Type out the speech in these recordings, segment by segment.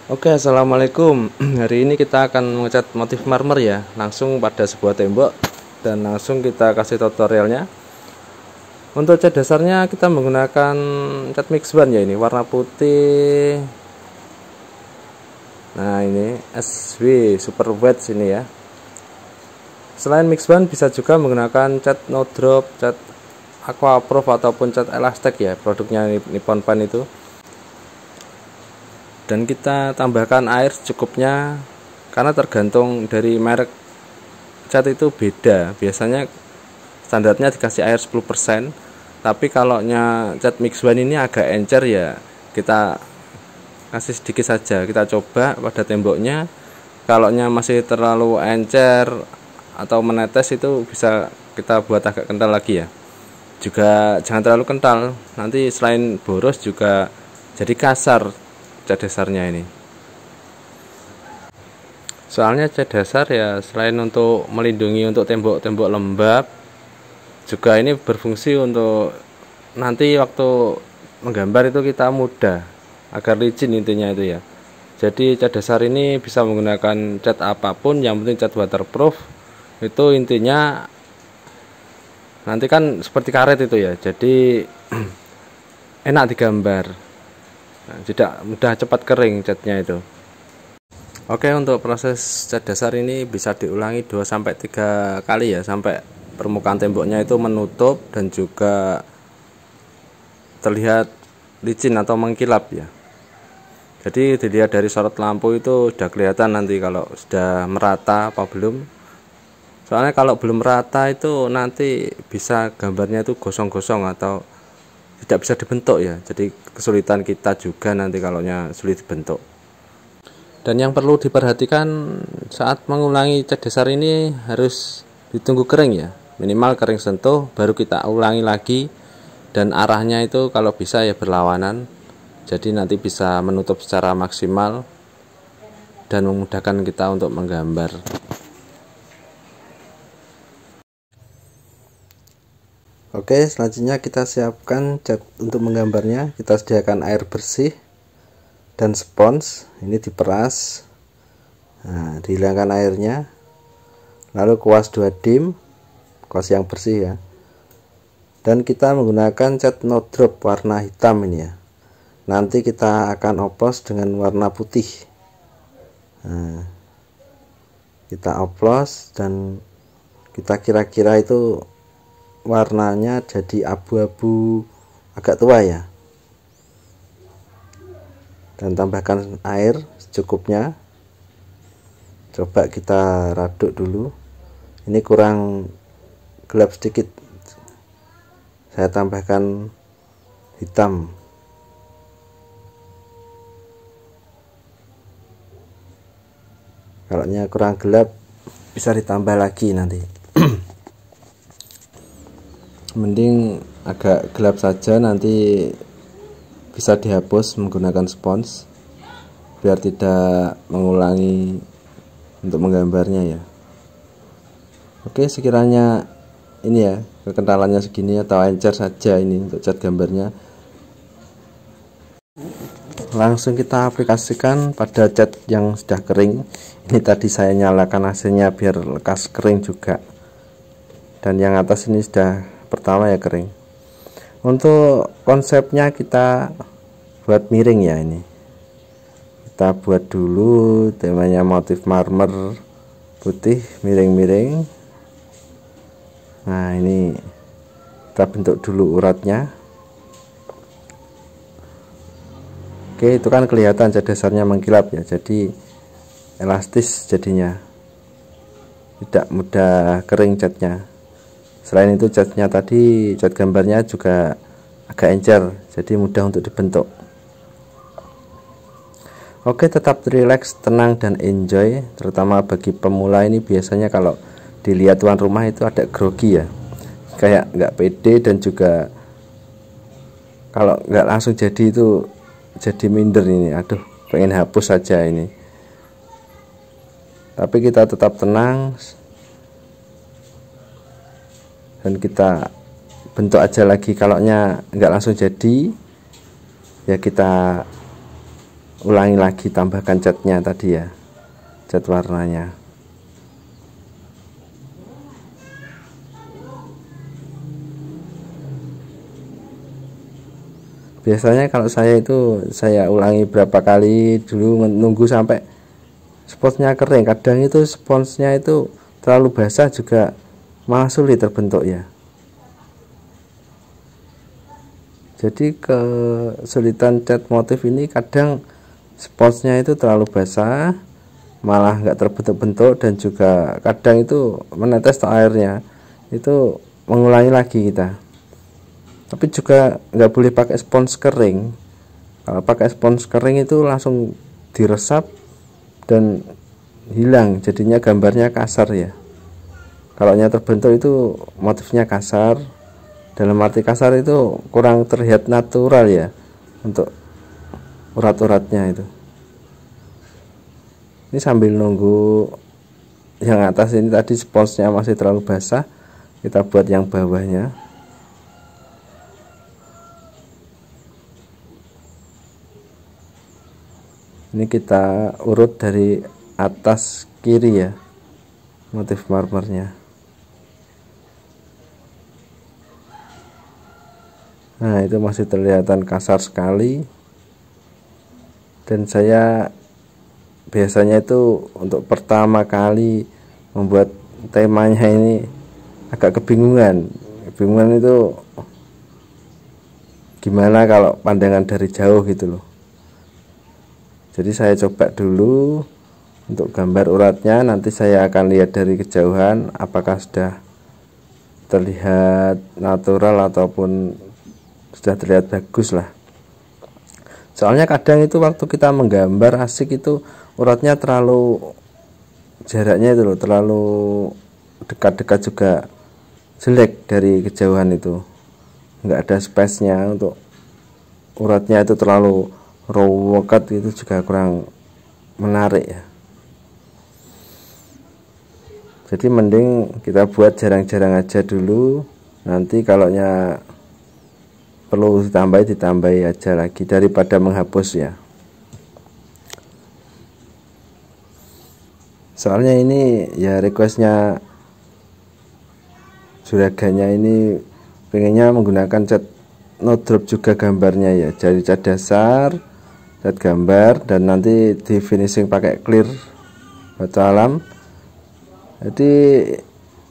Oke, assalamualaikum. Hari ini kita akan mengecat motif marmer ya, langsung pada sebuah tembok dan langsung kita kasih tutorialnya. Untuk cat dasarnya kita menggunakan cat mix one ya, ini warna putih. Nah, ini SW Super Wet sini ya. Selain mix one bisa juga menggunakan cat no drop, cat aqua proof ataupun cat elastik ya, produknya Nippon Paint itu. Dan kita tambahkan air secukupnya karena tergantung dari merek cat itu beda. Biasanya standarnya dikasih air 10%, tapi kalau cat mix one ini agak encer ya, kita kasih sedikit saja. Kita coba pada temboknya, kalau masih terlalu encer atau menetes itu bisa kita buat agak kental lagi ya. Juga jangan terlalu kental, nanti selain boros juga jadi kasar cat dasarnya ini. Soalnya cat dasar ya selain untuk melindungi untuk tembok-tembok lembab, juga ini berfungsi untuk nanti waktu menggambar itu kita mudah, agar licin intinya itu ya. Jadi cat dasar ini bisa menggunakan cat apapun, yang penting cat waterproof. Itu intinya nanti kan seperti karet itu ya, jadi enak digambar. Nah, tidak mudah cepat kering catnya itu. Oke, untuk proses cat dasar ini bisa diulangi 2-3 kali ya, sampai permukaan temboknya itu menutup dan juga terlihat licin atau mengkilap ya. Jadi dilihat dari sorot lampu itu sudah kelihatan nanti kalau sudah merata apa belum. Soalnya kalau belum merata itu nanti bisa gambarnya itu gosong-gosong atau tidak bisa dibentuk ya, jadi kesulitan kita juga nanti kalau sulit dibentuk. Dan yang perlu diperhatikan saat mengulangi cat dasar ini harus ditunggu kering ya, minimal kering sentuh baru kita ulangi lagi, dan arahnya itu kalau bisa ya berlawanan, jadi nanti bisa menutup secara maksimal dan memudahkan kita untuk menggambar. Oke, selanjutnya kita siapkan cat untuk menggambarnya. Kita sediakan air bersih dan spons. Ini diperas. Nah, dihilangkan airnya. Lalu kuas 2 dim, kuas yang bersih ya. Dan kita menggunakan cat no drop warna hitam ini ya. Nanti kita akan oplos dengan warna putih. Nah, kita oplos dan kita kira-kira itu warnanya jadi abu-abu agak tua ya. Dan tambahkan air secukupnya. Coba kita raduk dulu. Ini kurang gelap sedikit, saya tambahkan hitam. Kalau kurang gelap bisa ditambah lagi nanti. Mending agak gelap saja, nanti bisa dihapus menggunakan spons biar tidak mengulangi untuk menggambarnya ya. Oke, sekiranya ini ya kekentalannya segini atau encer saja ini untuk cat gambarnya, langsung kita aplikasikan pada cat yang sudah kering. Ini tadi saya nyalakan AC-nya biar lekas kering juga, dan yang atas ini sudah pertama ya kering. Untuk konsepnya kita buat miring ya, ini kita buat dulu temanya motif marmer putih miring-miring. Nah, ini kita bentuk dulu uratnya. Oke, itu kan kelihatan cat dasarnya mengkilap ya, jadi elastis jadinya, tidak mudah kering catnya. Selain itu catnya tadi, cat gambarnya juga agak encer, jadi mudah untuk dibentuk. Oke, tetap relax, tenang dan enjoy. Terutama bagi pemula ini biasanya kalau dilihat tuan rumah itu ada grogi ya, kayak nggak pede, dan juga kalau nggak langsung jadi itu jadi minder ini, aduh pengen hapus saja ini. Tapi kita tetap tenang dan kita bentuk aja lagi. Kalau nggak langsung jadi ya kita ulangi lagi, tambahkan catnya tadi ya, cat warnanya. Biasanya kalau saya itu saya ulangi berapa kali dulu, nunggu sampai sponsnya kering. Kadang itu sponsnya itu terlalu basah juga malah sulit terbentuk ya. Jadi kesulitan cat motif ini kadang sponsnya itu terlalu basah malah nggak terbentuk-bentuk, dan juga kadang itu menetes airnya, itu mengulangi lagi kita. Tapi juga nggak boleh pakai spons kering. Kalau pakai spons kering itu langsung diresap dan hilang, jadinya gambarnya kasar ya. Kalau nya terbentuk itu motifnya kasar, dalam arti kasar itu kurang terlihat natural ya, untuk urat-uratnya itu. Ini sambil nunggu yang atas ini tadi sponsnya masih terlalu basah, kita buat yang bawahnya. Ini kita urut dari atas kiri ya, motif marmernya. Nah, itu masih terlihatan kasar sekali. Dan saya biasanya itu untuk pertama kali membuat temanya ini agak kebingungan. Kebingungan itu gimana kalau pandangan dari jauh gitu loh. Jadi saya coba dulu untuk gambar uratnya, nanti saya akan lihat dari kejauhan apakah sudah terlihat natural ataupun sudah terlihat bagus lah. Soalnya kadang itu waktu kita menggambar asik itu uratnya terlalu, jaraknya itu loh terlalu dekat-dekat juga jelek dari kejauhan itu, nggak ada space-nya untuk uratnya itu terlalu rowokat, itu juga kurang menarik ya. Jadi mending kita buat jarang-jarang aja dulu, nanti kalau nya perlu ditambahi aja lagi daripada menghapus ya. Soalnya ini ya requestnya juraganya ini pengennya menggunakan cat no drop juga gambarnya ya, jadi cat dasar, cat gambar, dan nanti di finishing pakai clear batu alam, jadi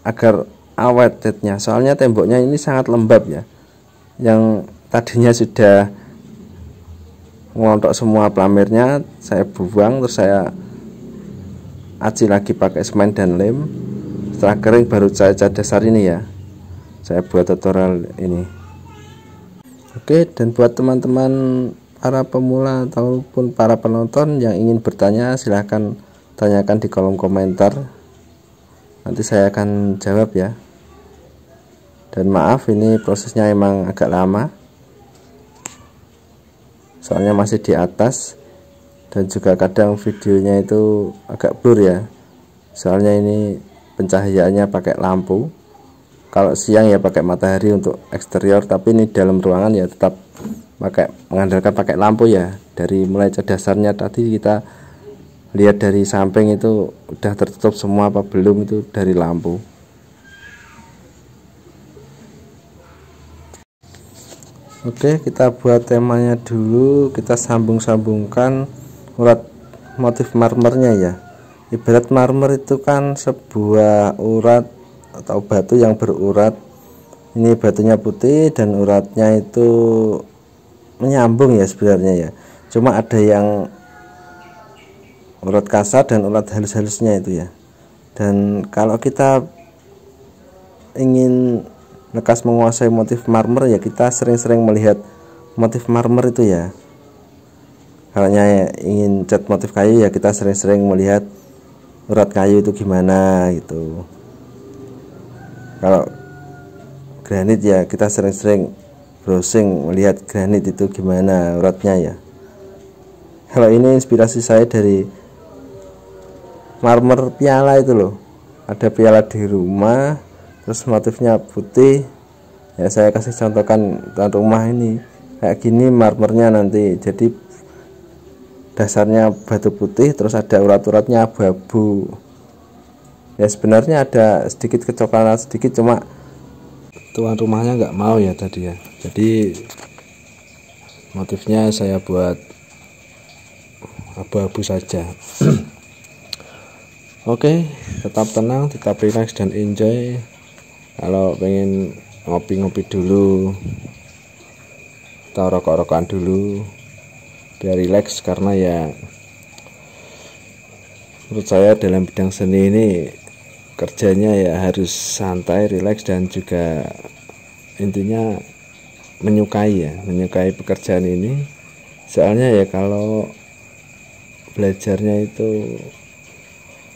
agar awet catnya. Soalnya temboknya ini sangat lembab ya, yang tadinya sudah ngelontok semua plamirnya saya buang, terus saya aci lagi pakai semen dan lem. Setelah kering baru saya cat dasar ini ya, saya buat tutorial ini. Oke, dan buat teman-teman para pemula ataupun para penonton yang ingin bertanya, silahkan tanyakan di kolom komentar, nanti saya akan jawab ya. Dan maaf ini prosesnya emang agak lama, soalnya masih di atas, dan juga kadang videonya itu agak blur ya, soalnya ini pencahayaannya pakai lampu. Kalau siang ya pakai matahari untuk eksterior, tapi ini dalam ruangan ya tetap mengandalkan pakai lampu ya. Dari mulai cat dasarnya tadi kita lihat dari samping itu udah tertutup semua apa belum, itu dari lampu. Oke, kita buat temanya dulu, kita sambung-sambungkan urat motif marmernya ya. Ibarat marmer itu kan sebuah urat atau batu yang berurat. Ini batunya putih dan uratnya itu menyambung ya sebenarnya ya, cuma ada yang urat kasar dan urat halus-halusnya itu ya. Dan kalau kita ingin lekas menguasai motif marmer ya, kita sering-sering melihat motif marmer itu ya. Kalau ingin cat motif kayu ya, kita sering-sering melihat urat kayu itu gimana gitu. Kalau granit ya, kita sering-sering browsing melihat granit itu gimana uratnya ya. Kalau ini inspirasi saya dari marmer piala itu loh, ada piala di rumah terus motifnya putih ya, saya kasih contohkan tuan rumah ini kayak gini marmernya nanti. Jadi dasarnya batu putih, terus ada urat-uratnya abu-abu. Ya sebenarnya ada sedikit kecoklatan sedikit, cuma tuan rumahnya nggak mau ya tadi ya. Jadi motifnya saya buat abu-abu saja. Oke, tetap tenang, tetap relax dan enjoy. Kalau pengen ngopi-ngopi dulu atau rokok-rokokan dulu biar relax, karena ya menurut saya dalam bidang seni ini kerjanya ya harus santai, relax, dan juga intinya menyukai pekerjaan ini. Soalnya ya kalau belajarnya itu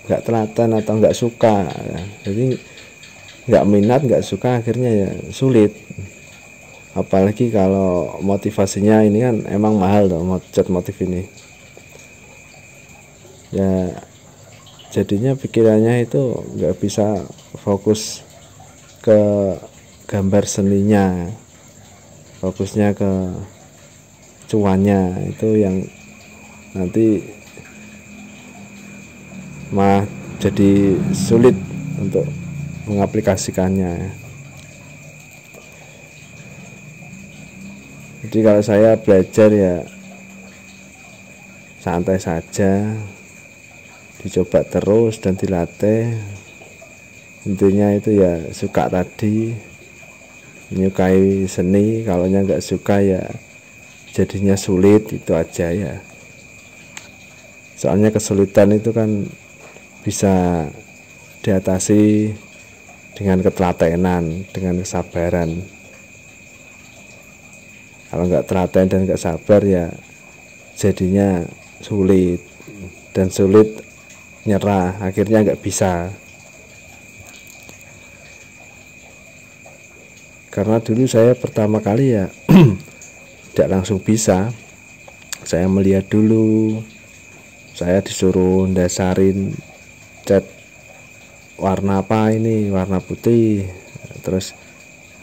nggak telaten atau nggak suka ya, jadi nggak minat, nggak suka, akhirnya ya sulit. Apalagi kalau motivasinya ini kan emang mahal loh, cat motif ini ya, jadinya pikirannya itu nggak bisa fokus ke gambar seninya, fokusnya ke cuannya, itu yang nanti malah jadi sulit untuk mengaplikasikannya. Jadi kalau saya belajar ya santai saja, dicoba terus dan dilatih. Intinya itu ya suka tadi, menyukai seni. Kalau nggak suka ya jadinya sulit, itu aja ya. Soalnya kesulitan itu kan bisa diatasi dengan ketelatenan, dengan kesabaran. Kalau nggak telaten dan nggak sabar ya jadinya sulit, dan sulit nyerah, akhirnya nggak bisa. Karena dulu saya pertama kali ya tidak langsung bisa. Saya melihat dulu, saya disuruh dasarin cat warna apa, ini warna putih, terus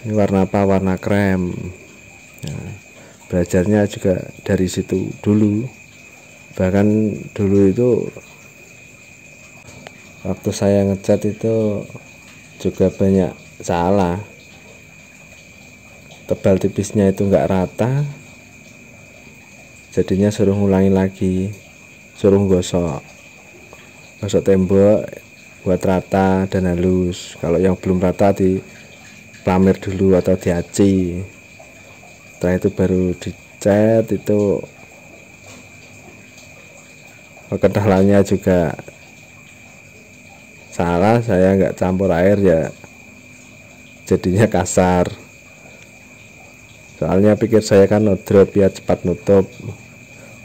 ini warna apa, warna krem. Nah, belajarnya juga dari situ dulu. Bahkan dulu itu waktu saya ngecat itu juga banyak salah, tebal tipisnya itu nggak rata, jadinya suruh ngulangi lagi, suruh gosok tembok buat rata dan halus. Kalau yang belum rata di pelamir dulu atau diaci, setelah itu baru dicat. Itu kedalamnya juga salah, saya nggak campur air ya jadinya kasar. Soalnya pikir saya kan no drop ya cepat nutup,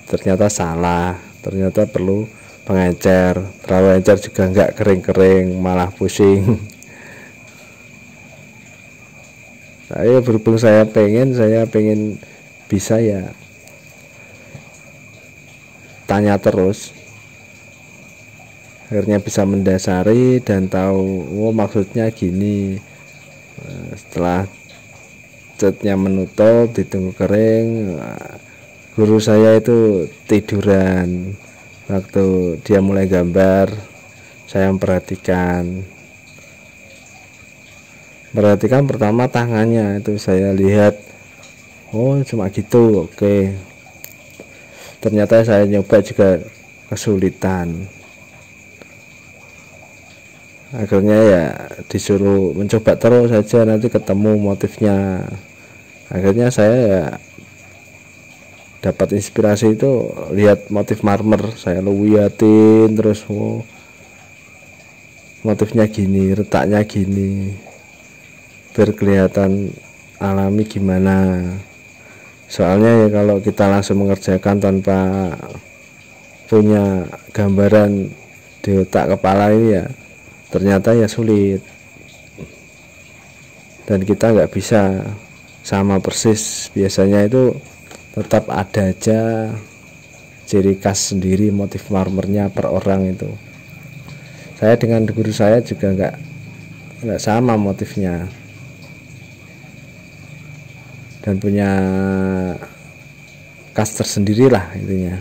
ternyata salah, ternyata perlu pengencer. Terlalu encer juga nggak kering-kering, malah pusing. Saya berhubung saya pengen bisa ya tanya terus, akhirnya bisa mendasari dan tahu, oh maksudnya gini. Setelah catnya menutup, ditunggu kering, guru saya itu tiduran waktu dia mulai gambar. Saya memperhatikan pertama tangannya, itu saya lihat, oh cuma gitu, oke. Ternyata saya nyoba juga kesulitan, akhirnya ya disuruh mencoba terus saja, nanti ketemu motifnya. Akhirnya saya ya dapat inspirasi itu lihat motif marmer, saya liatin terus, oh motifnya gini, retaknya gini, biar kelihatan alami gimana. Soalnya ya kalau kita langsung mengerjakan tanpa punya gambaran di otak kepala ini ya ternyata ya sulit, dan kita nggak bisa sama persis. Biasanya itu tetap ada aja ciri khas sendiri motif marmernya per orang itu. Saya dengan guru saya juga nggak sama motifnya, dan punya khas tersendiri lah intinya.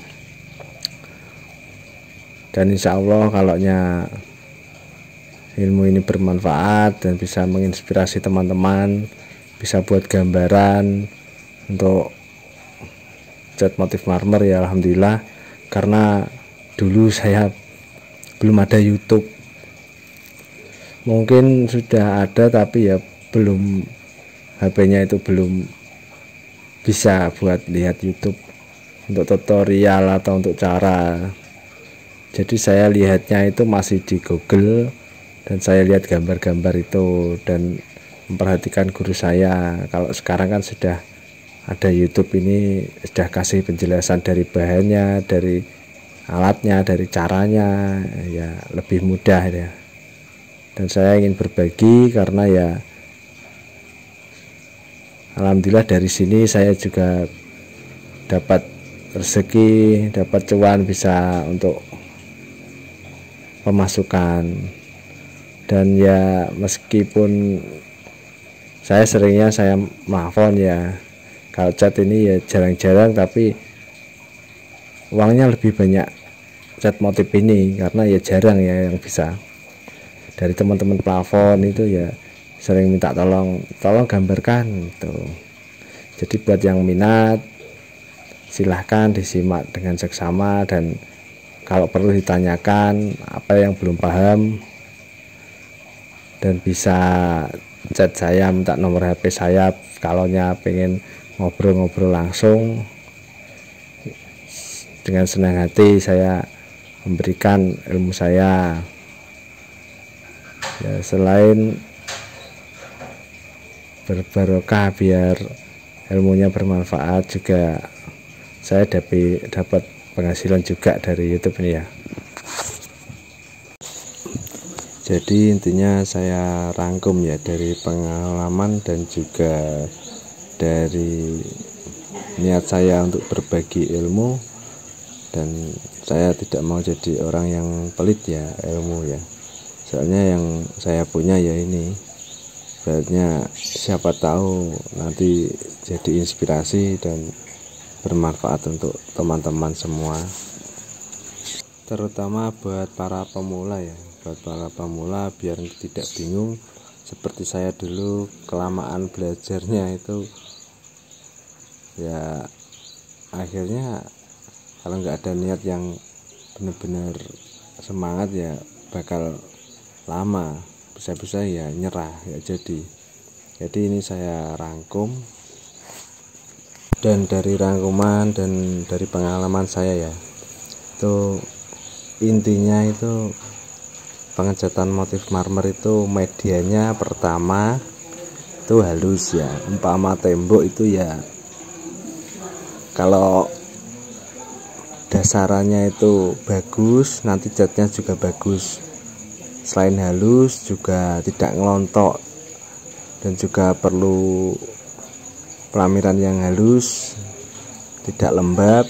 Dan insya Allah kalaunya ilmu ini bermanfaat dan bisa menginspirasi teman-teman, bisa buat gambaran untuk cat motif marmer, ya alhamdulillah. Karena dulu saya belum ada YouTube, mungkin sudah ada tapi ya belum, HP-nya itu belum bisa buat lihat YouTube untuk tutorial atau untuk cara. Jadi saya lihatnya itu masih di Google, dan saya lihat gambar-gambar itu dan memperhatikan guru saya. Kalau sekarang kan sudah ada YouTube, ini sudah kasih penjelasan dari bahannya, dari alatnya, dari caranya, ya lebih mudah ya. Dan saya ingin berbagi karena ya alhamdulillah dari sini saya juga dapat rezeki, dapat cuan, bisa untuk pemasukan. Dan ya meskipun saya seringnya saya plafon ya, kalau cat ini ya jarang-jarang, tapi uangnya lebih banyak cat motif ini karena ya jarang ya yang bisa. Dari teman-teman plafon itu ya sering minta tolong gambarkan gitu. Jadi buat yang minat silahkan disimak dengan seksama, dan kalau perlu ditanyakan apa yang belum paham, dan bisa chat saya, minta nomor HP saya kalaunya pengen ngobrol-ngobrol langsung. Dengan senang hati saya memberikan ilmu saya ya, selain berbarokah biar ilmunya bermanfaat, juga saya dapat penghasilan juga dari YouTube ini ya. Jadi intinya saya rangkum ya dari pengalaman dan juga dari niat saya untuk berbagi ilmu, dan saya tidak mau jadi orang yang pelit ya ilmu ya. Soalnya yang saya punya ya ini, sebenarnya siapa tahu nanti jadi inspirasi dan bermanfaat untuk teman-teman semua, terutama buat para pemula ya. Buat para pemula biar tidak bingung seperti saya dulu, kelamaan belajarnya itu ya akhirnya kalau nggak ada niat yang benar-benar semangat ya bakal lama, bisa-bisa ya nyerah ya. Jadi ini saya rangkum, dan dari rangkuman dan dari pengalaman saya ya, itu intinya itu pengecatan motif marmer itu medianya pertama itu halus ya. Umpama tembok itu ya kalau dasarannya itu bagus, nanti catnya juga bagus. Selain halus juga tidak ngelontok, dan juga perlu pelamiran yang halus, tidak lembab.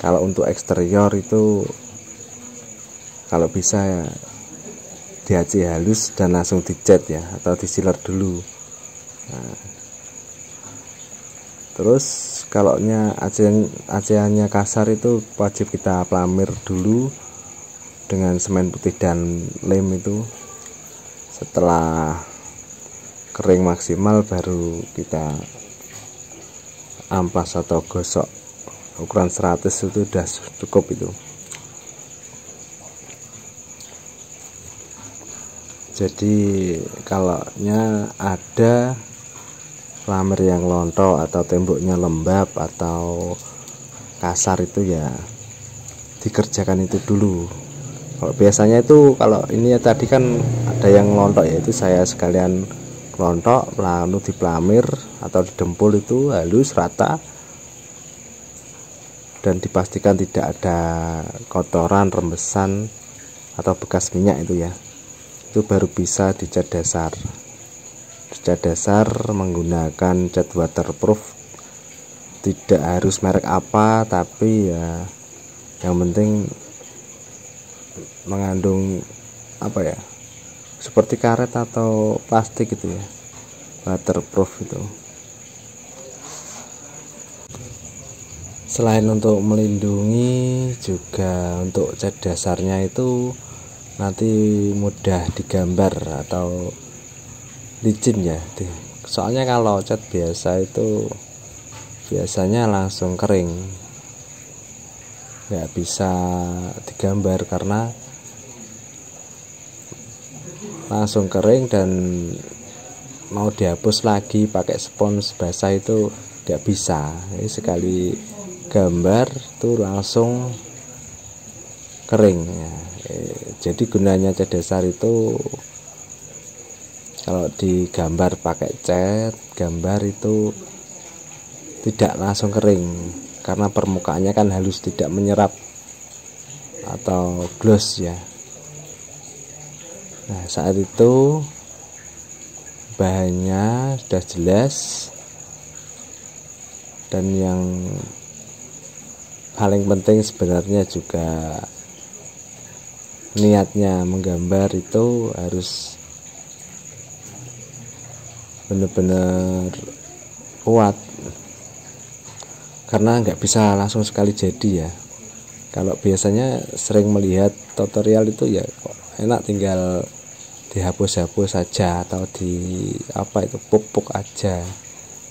Kalau untuk eksterior itu kalau bisa ya DHC halus dan langsung dicat ya, atau disiler dulu. Nah, terus kalau aciannya kasar itu wajib kita pelamir dulu dengan semen putih dan lem itu. Setelah kering maksimal baru kita ampas atau gosok. Ukuran 100 itu sudah cukup itu. Jadi kalaunya ada pelamir yang lontok atau temboknya lembab atau kasar itu ya dikerjakan itu dulu. Kalau biasanya itu kalau ini ya tadi kan ada yang lontok ya, itu saya sekalian lontok lalu dipelamir atau didempul itu halus rata, dan dipastikan tidak ada kotoran, rembesan atau bekas minyak itu ya. Itu baru bisa dicat dasar. Cat dasar menggunakan cat waterproof, tidak harus merek apa, tapi ya yang penting mengandung apa ya, seperti karet atau plastik gitu ya, waterproof itu. Selain untuk melindungi, juga untuk cat dasarnya itu nanti mudah digambar atau licin ya. Soalnya kalau cat biasa itu biasanya langsung kering, nggak bisa digambar karena langsung kering, dan mau dihapus lagi pakai spons basah itu nggak bisa. Jadi sekali gambar tuh langsung kering ya. Jadi gunanya cat dasar itu kalau digambar pakai cat gambar itu tidak langsung kering karena permukaannya kan halus, tidak menyerap atau gloss ya. Nah, saat itu bahannya sudah jelas, dan yang paling penting sebenarnya juga niatnya menggambar itu harus benar-benar kuat, karena nggak bisa langsung sekali jadi ya. Kalau biasanya sering melihat tutorial itu ya kok enak, tinggal dihapus-hapus saja atau di pupuk aja,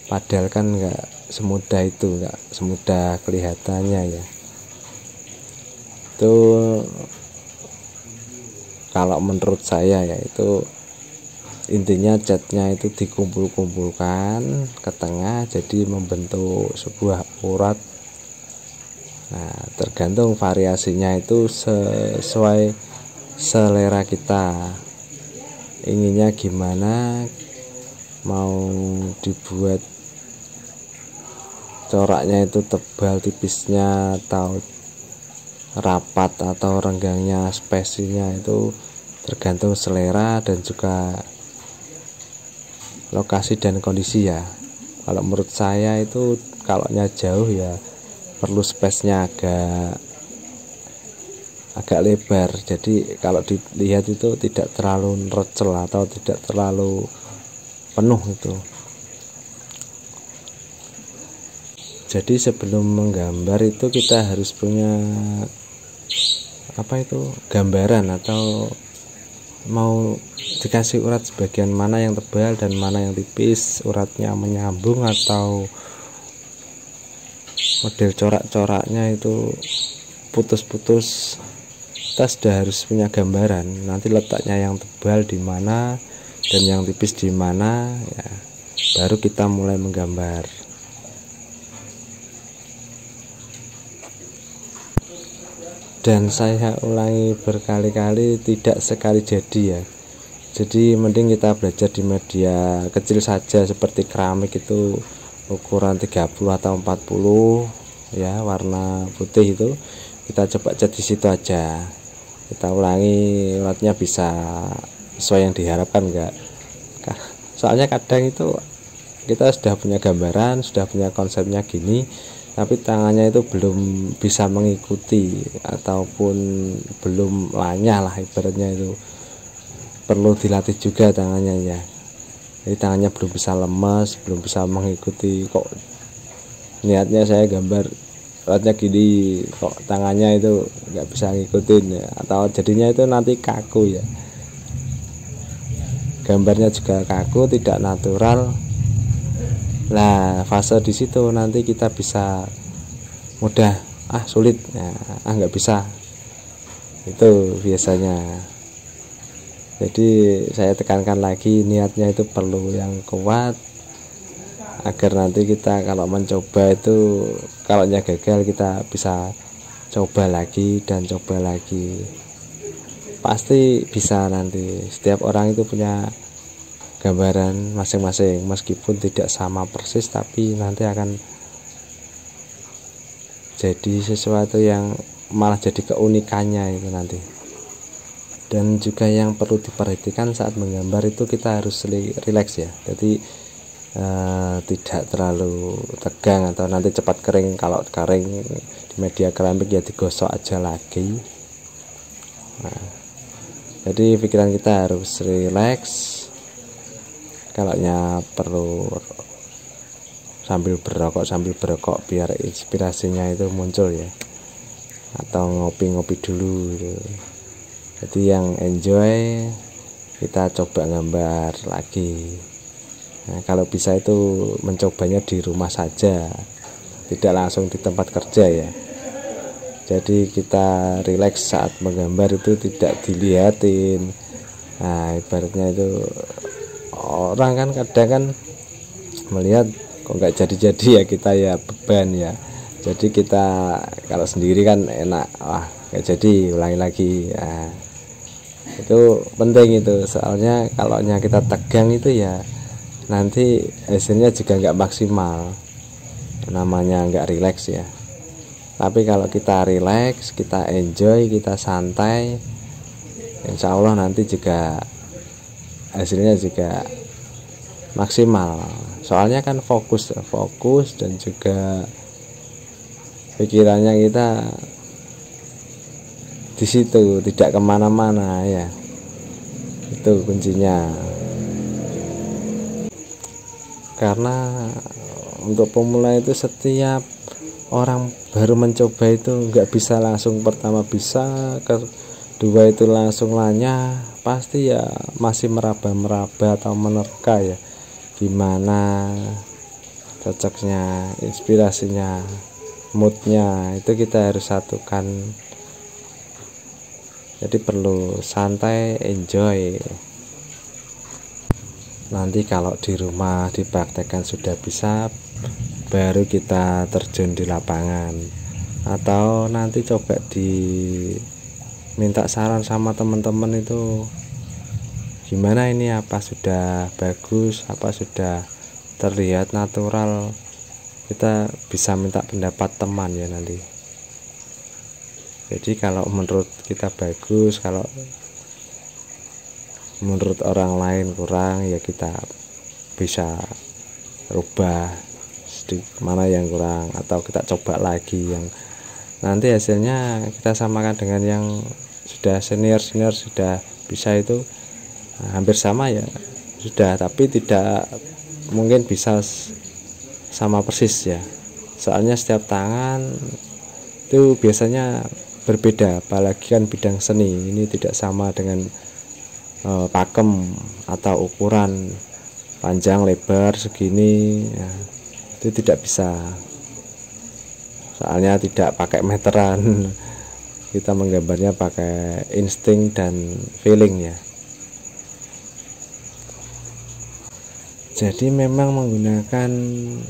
padahal kan nggak semudah itu, nggak semudah kelihatannya ya. Itu kalau menurut saya ya, itu intinya catnya itu dikumpul-kumpulkan ke tengah jadi membentuk sebuah urat. Nah, tergantung variasinya itu sesuai selera kita, inginnya gimana, mau dibuat coraknya itu tebal tipisnya atau rapat atau renggangnya spesinya, itu tergantung selera dan juga lokasi dan kondisi ya. Kalau menurut saya itu kalau jauh ya perlu space-nya agak lebar, jadi kalau dilihat itu tidak terlalu recel atau tidak terlalu penuh itu. Jadi sebelum menggambar itu kita harus punya gambaran, atau mau dikasih urat sebagian mana yang tebal dan mana yang tipis, uratnya menyambung atau model corak-coraknya itu putus-putus, kita sudah harus punya gambaran. Nanti letaknya yang tebal di mana dan yang tipis di mana ya, baru kita mulai menggambar. Dan saya ulangi berkali-kali, tidak sekali jadi ya. Jadi mending kita belajar di media kecil saja, seperti keramik itu ukuran 30 atau 40 ya, warna putih itu kita coba cat di situ aja. Kita ulangi, uratnya bisa sesuai yang diharapkan enggak. Soalnya kadang itu kita sudah punya gambaran, sudah punya konsepnya gini, tapi tangannya itu belum bisa mengikuti ataupun belum lanyah lah ibaratnya, itu perlu dilatih juga tangannya ya. Jadi tangannya belum bisa lemas, belum bisa mengikuti, kok niatnya saya gambar uratnya gini kok tangannya itu nggak bisa ngikutin ya, atau jadinya itu nanti kaku ya, gambarnya juga kaku, tidak natural. Nah, fase di situ nanti kita bisa mudah sulit, nggak bisa, itu biasanya. Jadi saya tekankan lagi, niatnya itu perlu yang kuat agar nanti kita kalau mencoba itu, kalau gagal kita bisa coba lagi dan coba lagi, pasti bisa. Nanti setiap orang itu punya gambaran masing-masing, meskipun tidak sama persis, tapi nanti akan jadi sesuatu yang malah jadi keunikannya itu nanti. Dan juga yang perlu diperhatikan saat menggambar itu kita harus rileks ya, jadi tidak terlalu tegang atau nanti cepat kering. Kalau kering di media keramik ya digosok aja lagi. Nah, jadi pikiran kita harus rileks. Kalau perlu sambil berrokok biar inspirasinya itu muncul ya, atau ngopi-ngopi dulu gitu. Jadi yang enjoy kita coba gambar lagi. Nah, kalau bisa itu mencobanya di rumah saja, tidak langsung di tempat kerja ya. Jadi kita rileks saat menggambar itu tidak dilihatin. Nah, ibaratnya itu orang kan kadang kan melihat kok nggak jadi-jadi ya, kita ya beban ya. Jadi kita kalau sendiri kan enak, wah nggak jadi, ulangi lagi. Nah, itu penting itu, soalnya kalau kita tegang itu ya nanti hasilnya juga nggak maksimal, namanya nggak rileks ya. Tapi kalau kita rileks, kita enjoy, kita santai, insya Allah nanti juga hasilnya juga maksimal. Soalnya kan fokus dan juga pikirannya kita di situ, tidak kemana-mana ya. Itu kuncinya. Karena untuk pemula itu setiap orang baru mencoba itu nggak bisa langsung pertama bisa, kedua itu langsung lanyah, pasti ya masih meraba-meraba atau menerka ya, gimana cocoknya, inspirasinya, moodnya itu kita harus satukan. Jadi perlu santai, enjoy. Nanti kalau di rumah dipraktekkan sudah bisa, baru kita terjun di lapangan, atau nanti coba minta saran sama teman-teman itu gimana ini, apa sudah bagus, apa sudah terlihat natural. Kita bisa minta pendapat teman ya nanti. Jadi kalau menurut kita bagus, kalau menurut orang lain kurang, ya kita bisa rubah mana yang kurang, atau kita coba lagi yang nanti hasilnya kita samakan dengan yang sudah senior sudah bisa itu. Nah, hampir sama ya sudah, tapi tidak mungkin bisa sama persis ya, soalnya setiap tangan itu biasanya berbeda, apalagi kan bidang seni ini tidak sama dengan pakem atau ukuran panjang lebar segini ya, itu tidak bisa, soalnya tidak pakai meteran, kita menggambarnya pakai insting dan feeling ya. Jadi memang menggunakan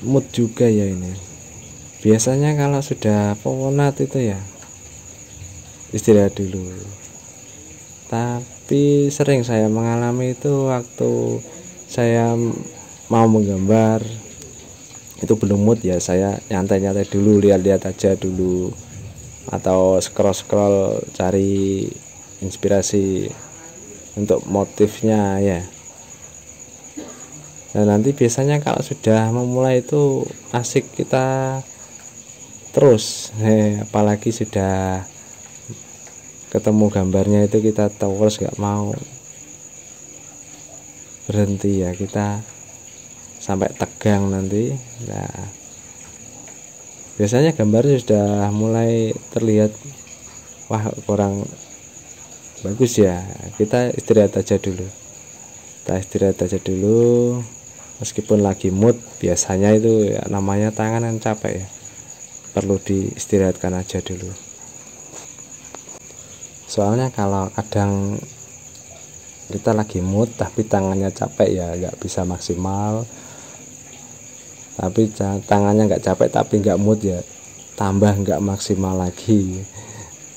mood juga ya ini. Biasanya kalau sudah peminat itu ya istirahat dulu. Tapi sering saya mengalami itu waktu saya mau menggambar itu belum mood ya, saya nyantai-nyantai dulu, lihat-lihat aja dulu, atau scroll-scroll cari inspirasi untuk motifnya ya. Nah nanti biasanya kalau sudah memulai itu asik kita terus, apalagi sudah ketemu gambarnya itu kita terus gak mau berhenti ya, kita sampai tegang nanti. Nah biasanya gambarnya sudah mulai terlihat wah kurang bagus ya, kita istirahat aja dulu, meskipun lagi mood. Biasanya itu ya, namanya tangan yang capek ya, perlu diistirahatkan aja dulu. Soalnya kalau kadang kita lagi mood tapi tangannya capek ya nggak bisa maksimal, tapi tangannya nggak capek tapi nggak mood ya tambah nggak maksimal lagi.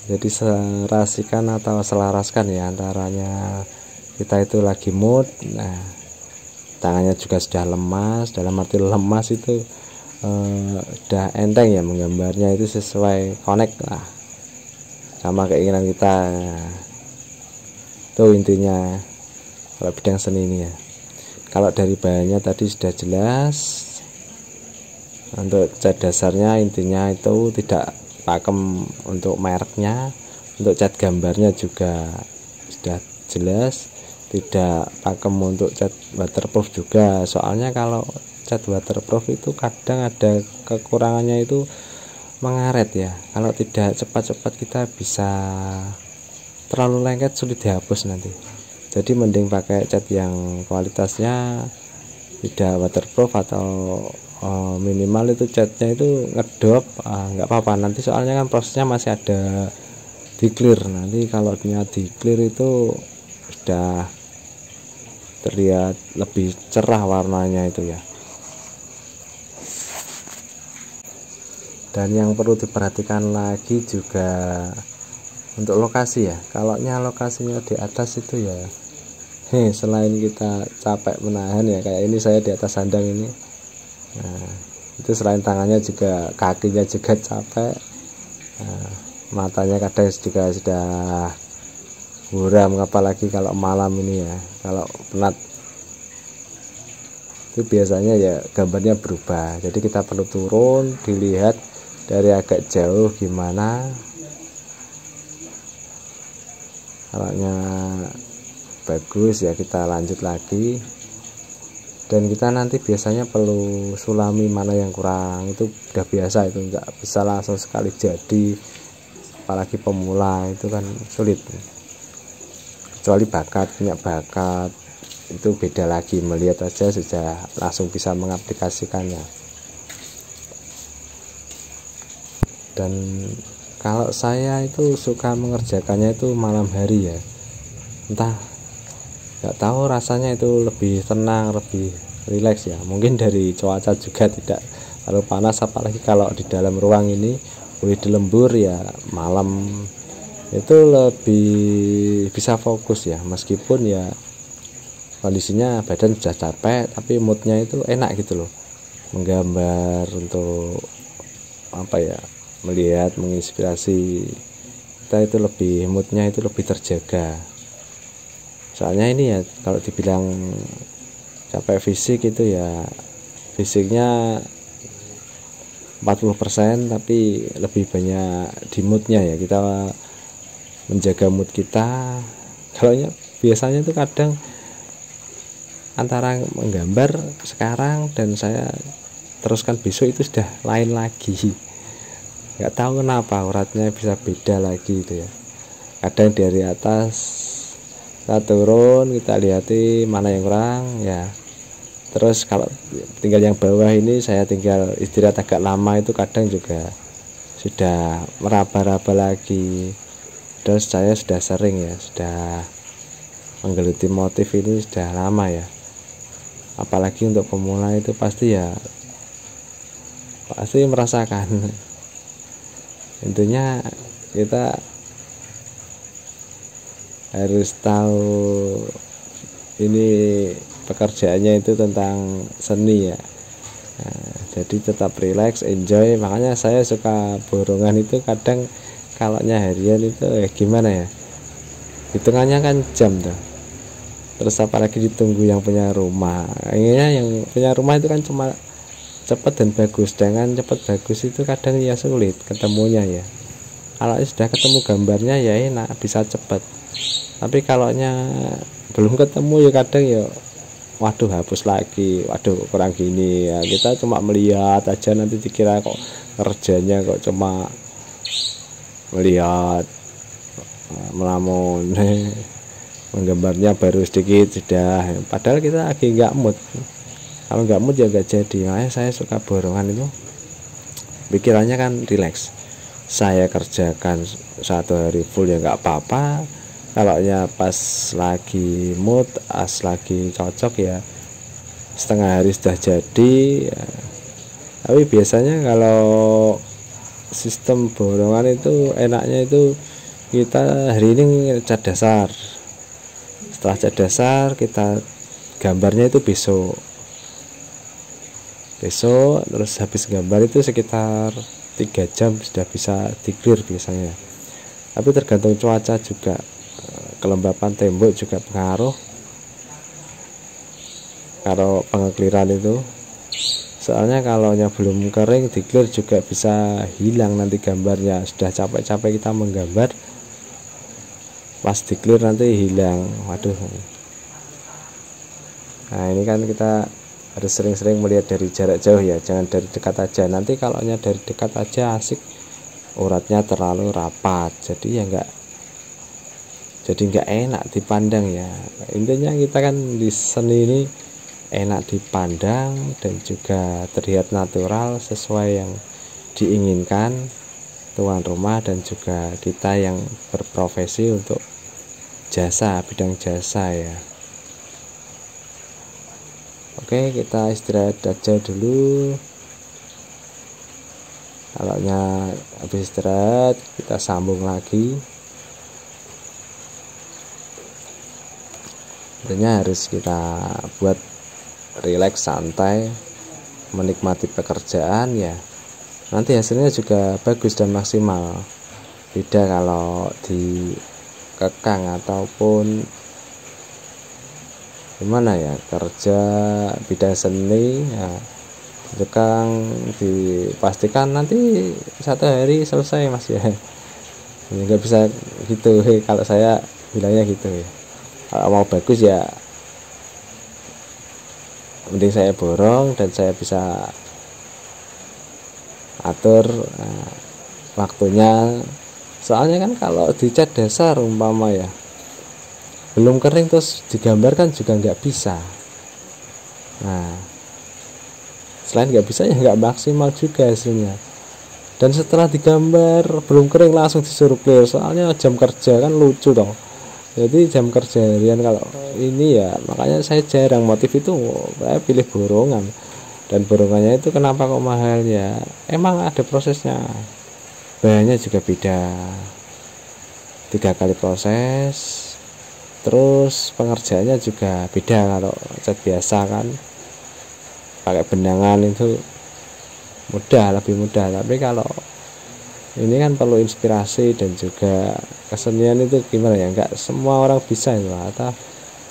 Jadi serasikan atau selaraskan ya antaranya kita itu lagi mood, nah tangannya juga sudah lemas, dalam arti lemas itu udah enteng ya menggambarnya, itu sesuai connect lah sama keinginan kita. Itu intinya kalau bidang seni ini ya. Kalau dari bahannya tadi sudah jelas. Untuk cat dasarnya intinya itu tidak pakem untuk mereknya. Untuk cat gambarnya juga sudah jelas, tidak pakem untuk cat waterproof juga. Soalnya kalau cat waterproof itu kadang ada kekurangannya, itu mengaret ya. Kalau tidak cepat-cepat kita bisa terlalu lengket, sulit dihapus nanti. Jadi mending pakai cat yang kualitasnya tidak waterproof atau minimal itu catnya itu ngedop, nggak apa-apa nanti, soalnya kan prosesnya masih ada di clear. Nanti kalau di clear itu sudah terlihat lebih cerah warnanya itu ya. Dan yang perlu diperhatikan lagi juga untuk lokasi ya. Kalau lokasinya di atas itu ya, selain kita capek menahan ya, kayak ini saya di atas sandang ini, nah itu selain tangannya juga kakinya juga capek, matanya kadang juga sudah buram, apalagi kalau malam ini ya, kalau penat itu biasanya ya gambarnya berubah. Jadi kita perlu turun, dilihat dari agak jauh gimana, kalau bagus ya kita lanjut lagi. Dan kita nanti biasanya perlu sulami mana yang kurang, itu udah biasa, itu nggak bisa langsung sekali jadi, apalagi pemula itu kan sulit. Kecuali punya bakat itu beda lagi, melihat aja sudah langsung bisa mengaplikasikannya. Dan kalau saya itu suka mengerjakannya itu malam hari ya, entah nggak tahu rasanya itu lebih tenang, lebih rileks ya. Mungkin dari cuaca juga tidak terlalu panas, apalagi kalau di dalam ruang ini boleh dilembur ya, malam itu lebih bisa fokus ya, meskipun ya kondisinya badan sudah capek, tapi moodnya itu enak gitu loh, menggambar untuk apa ya, melihat, menginspirasi kita itu lebih, moodnya itu lebih terjaga. Soalnya ini ya, kalau dibilang capek fisik itu ya, fisiknya 40%, tapi lebih banyak di moodnya ya, kita menjaga mood kita. Kalau biasanya itu kadang antara menggambar sekarang dan saya teruskan besok itu sudah lain lagi, nggak tahu kenapa uratnya bisa beda lagi itu ya. Kadang dari atas kita turun, kita lihati mana yang kurang ya, terus kalau tinggal yang bawah ini saya tinggal istirahat agak lama, itu kadang juga sudah meraba-raba lagi. Dan saya sudah sering ya, sudah menggeluti motif ini sudah lama ya, apalagi untuk pemula itu pasti merasakan. Intinya kita harus tahu ini pekerjaannya itu tentang seni ya. Nah, jadi tetap relax, enjoy. Makanya saya suka borongan itu kadang kalau harian itu gimana ya, hitungannya kan jam tuh. Terus apalagi ditunggu yang punya rumah. Intinya yang punya rumah itu kan cuma cepat dan bagus. Dengan cepat bagus itu kadang ya sulit ketemunya ya. Kalau sudah ketemu gambarnya ya enak, bisa cepat. Tapi kalau belum ketemu ya kadang ya waduh, hapus lagi, waduh kurang gini ya. Kita cuma melihat aja, nanti dikira kok kerjanya kok cuma melihat, melamun, menggambarnya baru sedikit sudah, padahal kita lagi nggak mood. Kalau nggak mood ya nggak jadi. Makanya saya suka borongan itu, pikirannya kan rileks. Saya kerjakan 1 hari full ya nggak apa-apa. Kalau pas lagi mood, lagi cocok ya setengah hari sudah jadi ya. Tapi biasanya kalau sistem borongan itu enaknya itu kita hari ini cat dasar, setelah cat dasar kita gambarnya itu besok, terus habis gambar itu sekitar 3 jam sudah bisa di clear biasanya. Tapi tergantung cuaca juga, kelembapan tembok juga pengaruh kalau pengekliran itu. Soalnya kalau belum kering di clear juga bisa hilang nanti gambarnya. Sudah capek-capek kita menggambar, pas di clear nanti hilang, waduh. Nah ini kan kita harus sering-sering melihat dari jarak jauh ya, jangan dari dekat aja. Nanti kalau dari dekat aja asik, uratnya terlalu rapat, jadi nggak enak dipandang ya. Intinya kita kan di seni ini enak dipandang dan juga terlihat natural sesuai yang diinginkan tuan rumah dan juga kita yang berprofesi untuk bidang jasa ya. Oke, kita istirahat aja dulu. Kalau habis istirahat kita sambung lagi. Intinya harus kita buat rileks, santai, menikmati pekerjaan ya. Nanti hasilnya juga bagus dan maksimal. Beda kalau dikekang ataupun gimana ya, kerja bidang seni ya, dikekang, dipastikan nanti 1 hari selesai mas ya. Nggak bisa gitu kalau saya bilangnya gitu ya. Kalau mau bagus ya mending saya borong dan saya bisa atur waktunya. Soalnya kan kalau dicat dasar umpama ya belum kering terus digambarkan juga nggak bisa. Nah, selain nggak bisa ya nggak maksimal juga hasilnya. Dan setelah digambar belum kering langsung disuruh clear, soalnya jam kerja kan lucu dong. Jadi jam kerja harian kalau ini ya, makanya saya jarang motif itu, saya pilih borongan. Dan borongannya itu kenapa kok mahal ya, emang ada prosesnya, bahannya juga beda, 3 kali proses. Terus pengerjaannya juga beda. Kalau cat biasa kan pakai benangan itu lebih mudah, tapi kalau ini kan perlu inspirasi dan juga kesenian itu gimana ya, nggak semua orang bisa itu,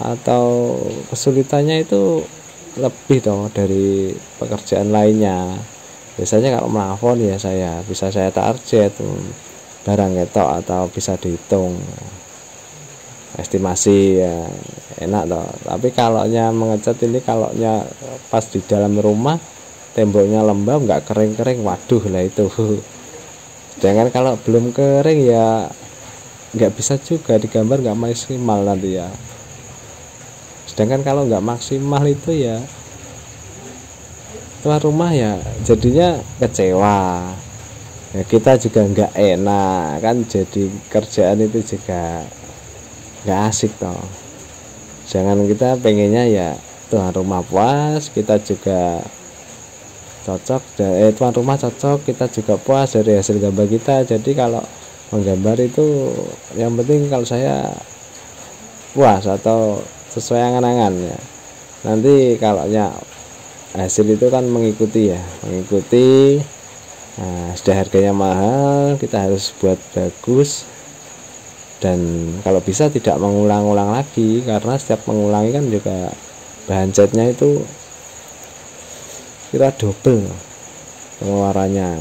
atau kesulitannya itu lebih dong dari pekerjaan lainnya. Biasanya kalau plafon ya bisa saya target barang ketok atau bisa dihitung estimasi ya, enak toh. Tapi kalau mengecat ini, kalau pas di dalam rumah temboknya lembab nggak kering-kering, waduh lah itu. Sedangkan kalau belum kering ya nggak bisa juga digambar, nggak maksimal nanti ya. Sedangkan kalau nggak maksimal itu ya tuan rumah ya jadinya kecewa ya, kita juga nggak enak kan, jadi kerjaan itu juga nggak asik toh. Jangan, kita pengennya ya tuan rumah puas, kita juga cocok, tuan rumah cocok, kita juga puas dari hasil gambar kita. Jadi kalau menggambar itu yang penting kalau saya puas atau sesuai angan-angan ya. Nanti kalau hasil itu kan mengikuti. Nah, sudah harganya mahal, kita harus buat bagus. Dan kalau bisa tidak mengulang-ulang lagi, karena setiap mengulangi kan juga bahan catnya itu kita double pengeluarannya.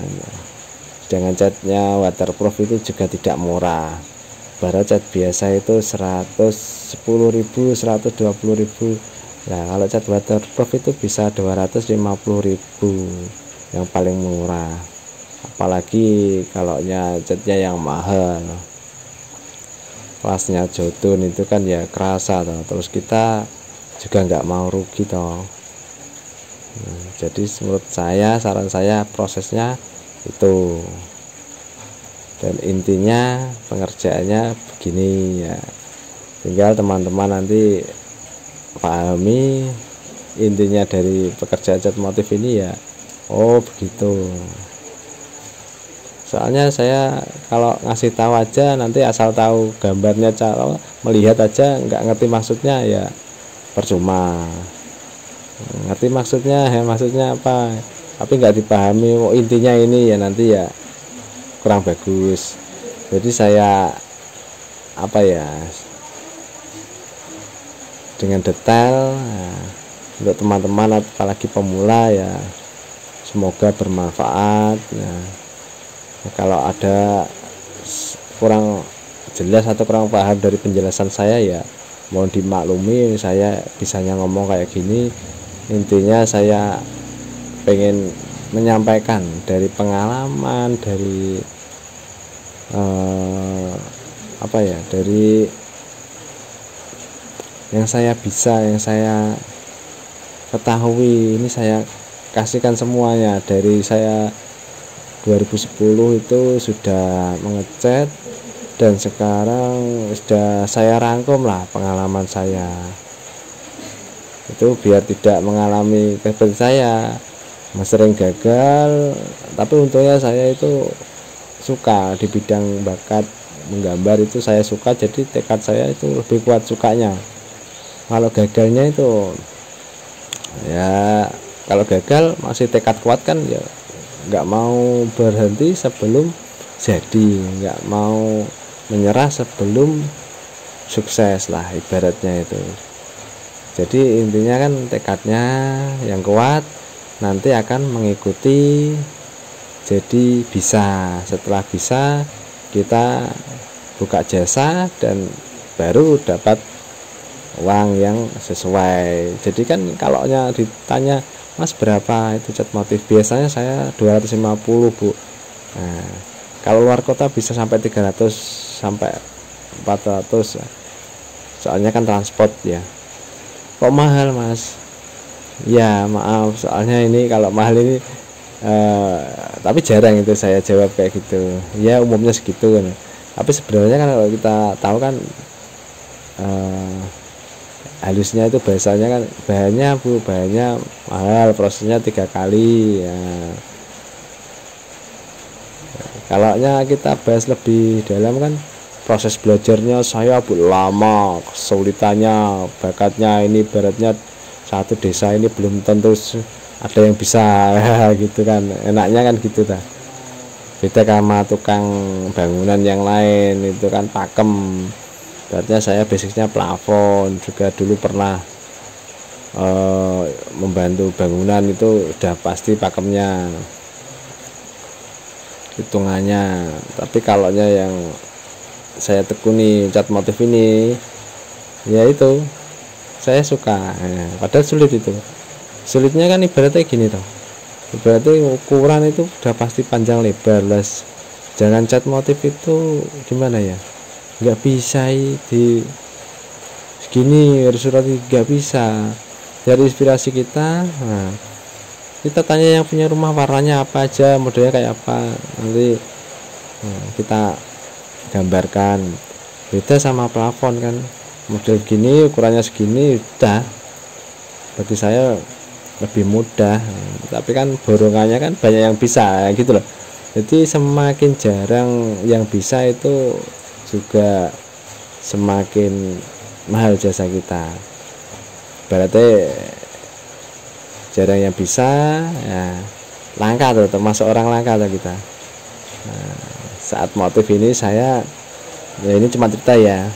Sedangkan catnya waterproof itu juga tidak murah. Barat cat biasa itu 110.000, 120.000. Nah, kalau cat waterproof itu bisa 250.000 yang paling murah. Apalagi kalau catnya yang mahal, kelasnya jotun itu kan ya kerasa toh. Terus kita juga nggak mau rugi toh. Jadi menurut saya, saran saya prosesnya itu, dan intinya pengerjaannya begini ya. Tinggal teman-teman nanti pahami intinya dari pekerjaan cat motif ini ya. Oh begitu. Soalnya saya kalau ngasih tahu aja nanti asal tahu gambarnya, cara melihat aja nggak ngerti maksudnya ya percuma. Ngerti maksudnya apa, tapi nggak dipahami intinya ini ya, nanti ya kurang bagus. Jadi saya dengan detail untuk teman-teman apalagi pemula ya, semoga bermanfaat. Kalau ada kurang jelas atau kurang paham dari penjelasan saya ya mohon dimaklumi, saya bisanya ngomong kayak gini Intinya saya pengen menyampaikan dari pengalaman, dari dari yang saya bisa, yang saya ketahui, ini saya kasihkan semuanya. Dari saya 2010 itu sudah mengecat, dan sekarang sudah saya rangkum lah pengalaman saya itu, biar tidak mengalami seperti saya sering gagal. Tapi untungnya saya itu suka di bidang bakat menggambar, itu saya suka, jadi tekad saya itu lebih kuat sukanya. Kalau gagalnya itu ya, kalau gagal masih tekad kuat kan, ya nggak mau berhenti sebelum jadi, nggak mau menyerah sebelum sukses lah ibaratnya itu. Jadi intinya kan tekadnya yang kuat nanti akan mengikuti, jadi bisa. Setelah bisa kita buka jasa dan baru dapat uang yang sesuai. Jadi kan kalau ditanya, Mas berapa itu cat motif, biasanya saya 250 Bu. Nah, kalau luar kota bisa sampai 300 sampai 400, soalnya kan transport ya. Kok mahal Mas? Ya maaf, soalnya ini kalau mahal ini tapi jarang itu saya jawab kayak gitu. Ya umumnya segitu kan. Tapi sebenarnya kan kalau kita tahu kan halusnya itu bahasanya kan, bahannya Bu, bahannya mahal, prosesnya 3 kali ya. Kalau kita bahas lebih dalam kan, proses belajarnya saya lama, kesulitannya, bakatnya ini ibaratnya satu desa ini belum tentu ada yang bisa gitu kan, enaknya kan gitu dah. Beda sama tukang bangunan yang lain, itu kan pakem. Berarti saya basicnya plafon, juga dulu pernah membantu bangunan, itu udah pasti pakemnya, hitungannya. Tapi kalau yang saya tekuni cat motif ini, ya itu saya suka. Padahal sulit itu. Sulitnya kan ibaratnya gini toh, ibaratnya ukuran itu udah pasti panjang lebar les. Jangan cat motif itu gimana ya, nggak bisa di segini harus surat, nggak bisa. Dari inspirasi kita, nah, kita tanya yang punya rumah warnanya apa aja, modelnya kayak apa, nanti kita gambarkan. Beda sama plafon kan, model gini ukurannya segini, udah bagi saya lebih mudah. Tapi kan borongannya kan banyak yang bisa gitu loh. Jadi semakin jarang yang bisa itu juga semakin mahal jasa kita. Berarti jarang yang bisa ya, langka tuh, termasuk orang langka tuh kita. Nah, saat motif ini saya, ya ini cuma cerita ya,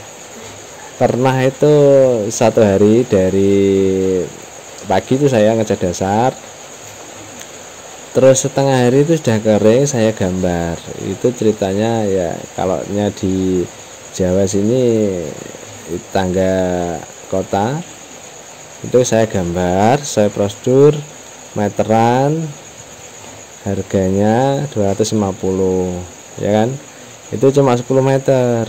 pernah itu satu hari dari pagi itu saya ngecat dasar, terus setengah hari itu sudah kering saya gambar. Itu ceritanya ya, kalau di Jawa sini tangga kota itu saya gambar, saya prosedur meteran, harganya 250 ya kan, itu cuma 10 meter,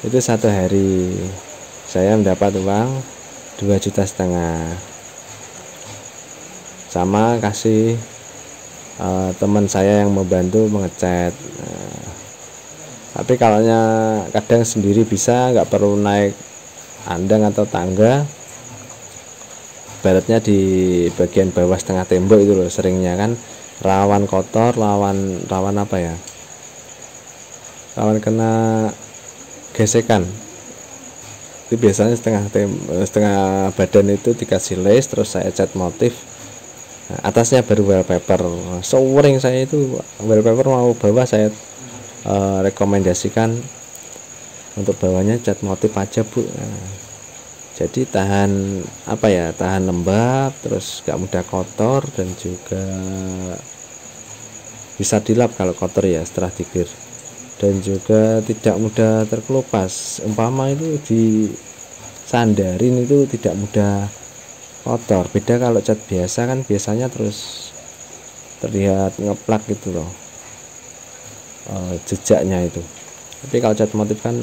itu satu hari saya mendapat uang 2,5 juta, sama kasih teman saya yang membantu mengecat. Tapi kalau kadang sendiri bisa, nggak perlu naik andang atau tangga, baratnya di bagian bawah setengah tembok itu loh, seringnya kan rawan kotor, rawan apa ya, rawan kena gesekan. Itu biasanya setengah badan itu dikasih lace, terus saya cat motif. Nah, atasnya baru wallpaper. Sewering saya itu wallpaper mau bawah, saya rekomendasikan untuk bawahnya cat motif aja Bu. Nah, jadi tahan apa ya, tahan lembab, terus gak mudah kotor, dan juga bisa dilap kalau kotor ya setelah digir, dan juga tidak mudah terkelupas. Umpama itu disandarin itu tidak mudah kotor. Beda kalau cat biasa kan biasanya terus terlihat ngeplak gitu loh, jejaknya itu. Tapi kalau cat motif kan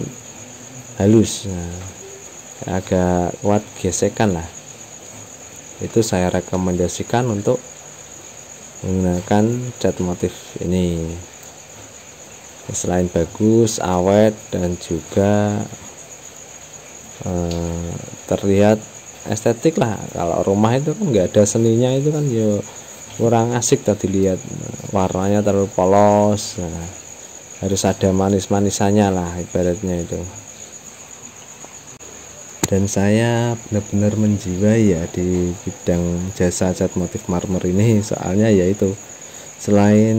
halus, nah, agak kuat gesekan lah. Itu saya rekomendasikan untuk menggunakan cat motif ini. Selain bagus, awet, dan juga terlihat estetik lah. Kalau rumah itu kan nggak ada seninya, itu kan ya kurang asik tadi lihat, warnanya terlalu polos. Nah, harus ada manis-manisannya lah ibaratnya itu. Dan saya benar-benar menjiwai ya di bidang jasa cat motif marmer ini, soalnya yaitu selain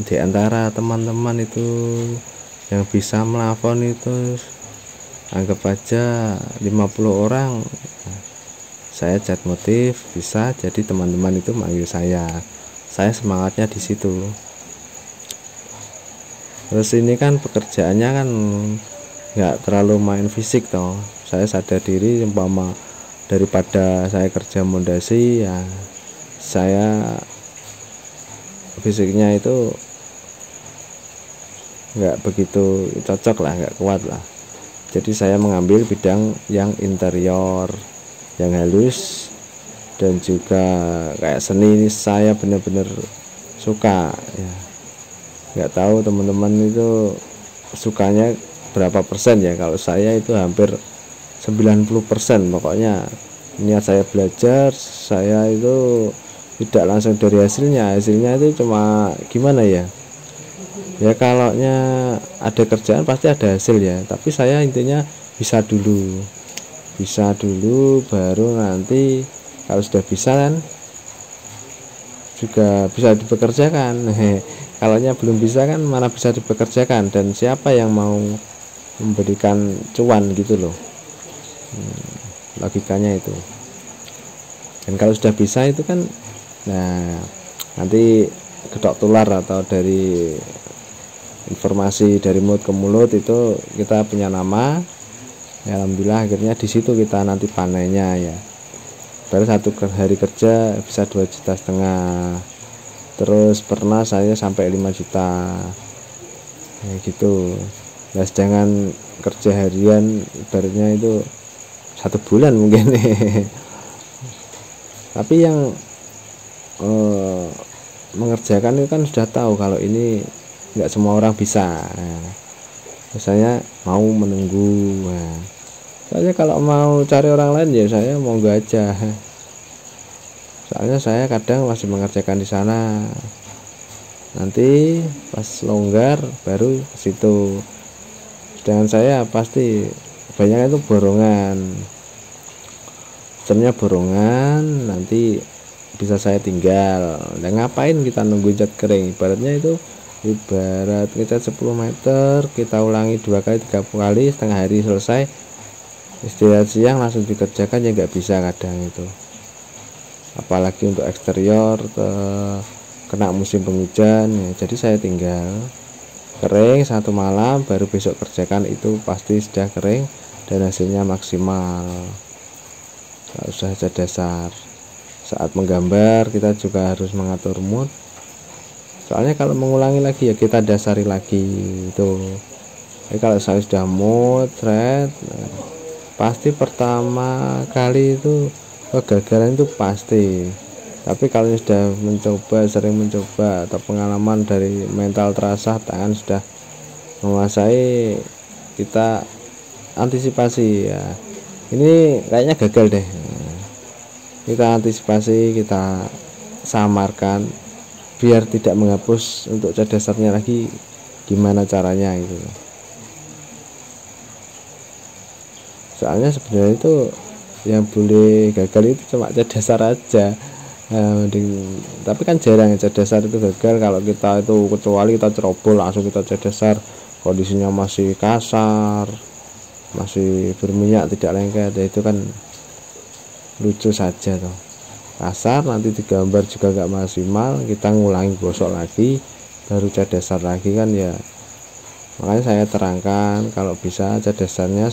diantara teman-teman itu yang bisa melafon itu anggap aja 50 orang, saya cat motif bisa, jadi teman-teman itu manggil saya semangatnya di situ. Terus ini kan pekerjaannya kan nggak terlalu main fisik toh. Saya sadar diri, umpama daripada saya kerja mondasi ya, saya fisiknya itu nggak begitu cocok lah, nggak kuat lah. Jadi saya mengambil bidang yang interior, yang halus, dan juga kayak seni ini saya benar-benar suka ya. Nggak tahu teman-teman itu sukanya berapa persen ya. Kalau saya itu hampir 90%. Pokoknya niat saya belajar, saya itu tidak langsung dari hasilnya itu cuma gimana ya, kalau ada kerjaan pasti ada hasil ya, tapi saya intinya bisa dulu baru nanti kalau sudah bisa kan juga bisa dipekerjakan. Kalau belum bisa kan mana bisa dipekerjakan, dan siapa yang mau memberikan cuan gitu loh. Logikanya itu. Dan kalau sudah bisa itu kan, nah nanti gedok tular atau dari informasi dari mulut ke mulut itu kita punya nama ya, alhamdulillah akhirnya di situ kita nanti panennya ya. Baru satu hari kerja bisa 2,5 juta. Terus pernah saya sampai 5 juta ya gitu. Nah, jangan kerja harian ibaratnya itu 1 bulan mungkin. Tapi yang mengerjakan itu kan sudah tahu kalau ini nggak semua orang bisa. Saya mau menunggu. Soalnya kalau mau cari orang lain ya saya mau nggak aja. Soalnya saya kadang masih mengerjakan di sana. Nanti pas longgar baru ke situ. Sedangkan saya pasti banyak itu borongan. Sistemnya borongan, nanti bisa saya tinggal. Dan ngapain kita nunggu cat kering? Ibaratnya itu ibarat ngecat 10 meter kita ulangi 2 kali 3 kali, setengah hari selesai. Istirahat siang langsung dikerjakan ya nggak bisa kadang itu. Apalagi untuk eksterior kena musim penghujan ya, jadi saya tinggal kering 1 malam baru besok kerjakan, itu pasti sudah kering dan hasilnya maksimal. Nggak usah cat dasar. Saat menggambar kita juga harus mengatur mood, soalnya kalau mengulangi lagi ya kita dasari lagi itu. Jadi kalau saya sudah mood thread, pasti pertama kali itu kegagalan itu pasti. Tapi kalau sudah mencoba, sering mencoba, atau pengalaman dari mental terasa, tangan sudah menguasai, kita antisipasi ya, ini kayaknya gagal deh, kita antisipasi, kita samarkan biar tidak menghapus untuk cat dasarnya lagi. Gimana caranya gitu. Soalnya sebenarnya itu yang boleh gagal itu cuma cat dasar aja. Tapi kan jarang cat dasar itu gagal. Kalau kita itu kecuali kita cerobol langsung kita cat dasar, kondisinya masih kasar, masih berminyak, tidak lengket ya, itu kan lucu saja toh. Kasar nanti digambar juga gak maksimal, kita ngulangi gosok lagi baru cat dasar lagi kan ya. Makanya saya terangkan kalau bisa cat dasarnya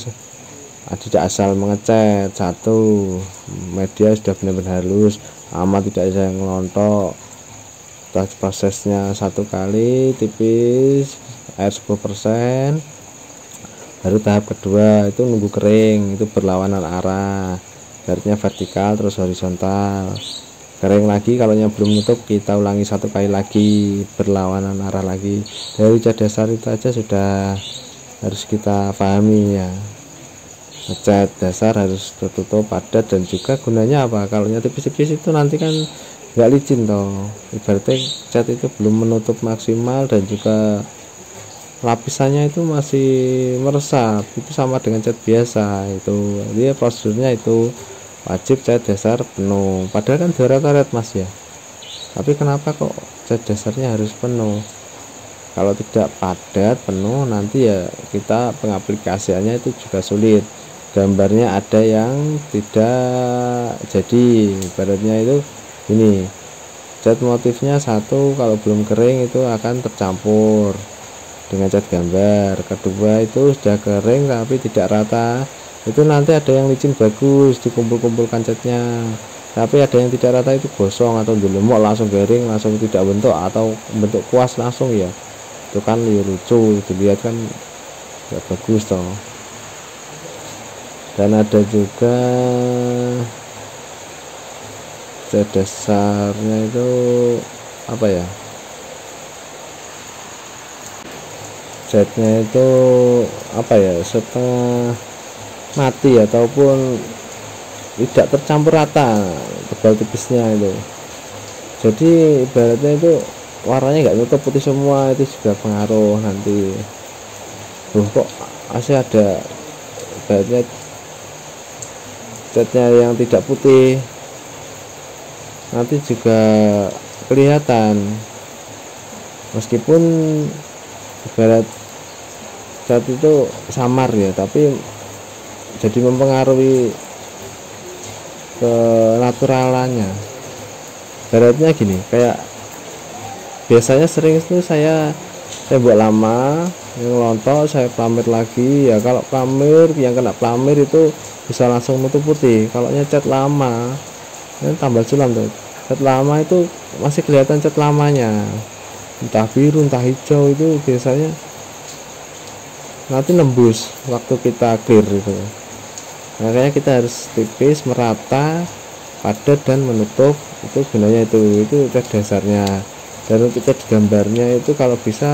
tidak asal mengecat. Satu, media sudah benar-benar halus, lama tidak ada yang ngelontok. Setelah prosesnya satu kali tipis air 10%, baru tahap kedua itu nunggu kering, itu berlawanan arah, garisnya vertikal terus horizontal. Kering lagi, kalau yang belum nutup kita ulangi satu kali lagi, berlawanan arah lagi. Dari cat dasar itu aja sudah harus kita pahami ya, cat dasar harus tertutup padat. Dan juga gunanya apa, kalau yang tipis-tipis itu nanti kan nggak licin toh, ibaratnya cat itu belum menutup maksimal dan juga lapisannya itu masih meresap, itu sama dengan cat biasa. Itu dia prosedurnya itu wajib cat dasar penuh, padahal kan coret-coret mas ya, tapi kenapa kok cat dasarnya harus penuh? Kalau tidak padat penuh nanti ya kita pengaplikasiannya itu juga sulit, gambarnya ada yang tidak jadi. Ibaratnya itu ini, cat motifnya satu kalau belum kering itu akan tercampur dengan cat gambar. Kedua itu sudah kering tapi tidak rata, itu nanti ada yang licin bagus dikumpul-kumpulkan catnya, tapi ada yang tidak rata itu gosong atau jelemok langsung garing, langsung tidak bentuk atau bentuk kuas langsung ya, itu kan lucu dilihat kan gak bagus toh. Dan ada juga cat dasarnya itu apa ya, catnya itu apa ya, setengah mati ataupun tidak tercampur rata tebal tipisnya itu. Jadi ibaratnya itu warnanya nggak nutup putih semua, itu juga pengaruh nanti. Kok masih ada ibaratnya catnya yang tidak putih, nanti juga kelihatan meskipun ibarat cat itu samar ya, tapi jadi mempengaruhi ke naturalannya. Ibaratnya gini, kayak biasanya sering itu saya tembok lama yang lontok saya plamir lagi ya, kalau plamir yang kena plamir itu bisa langsung nutup putih. Kalau cat lama ini tambah sulam tuh, cat lama itu masih kelihatan cat lamanya, entah biru entah hijau, itu biasanya nanti nembus waktu kita clear itu. Makanya kita harus tipis, merata, padat dan menutup, itu gunanya itu cat dasarnya. Dan untuk cat gambarnya itu kalau bisa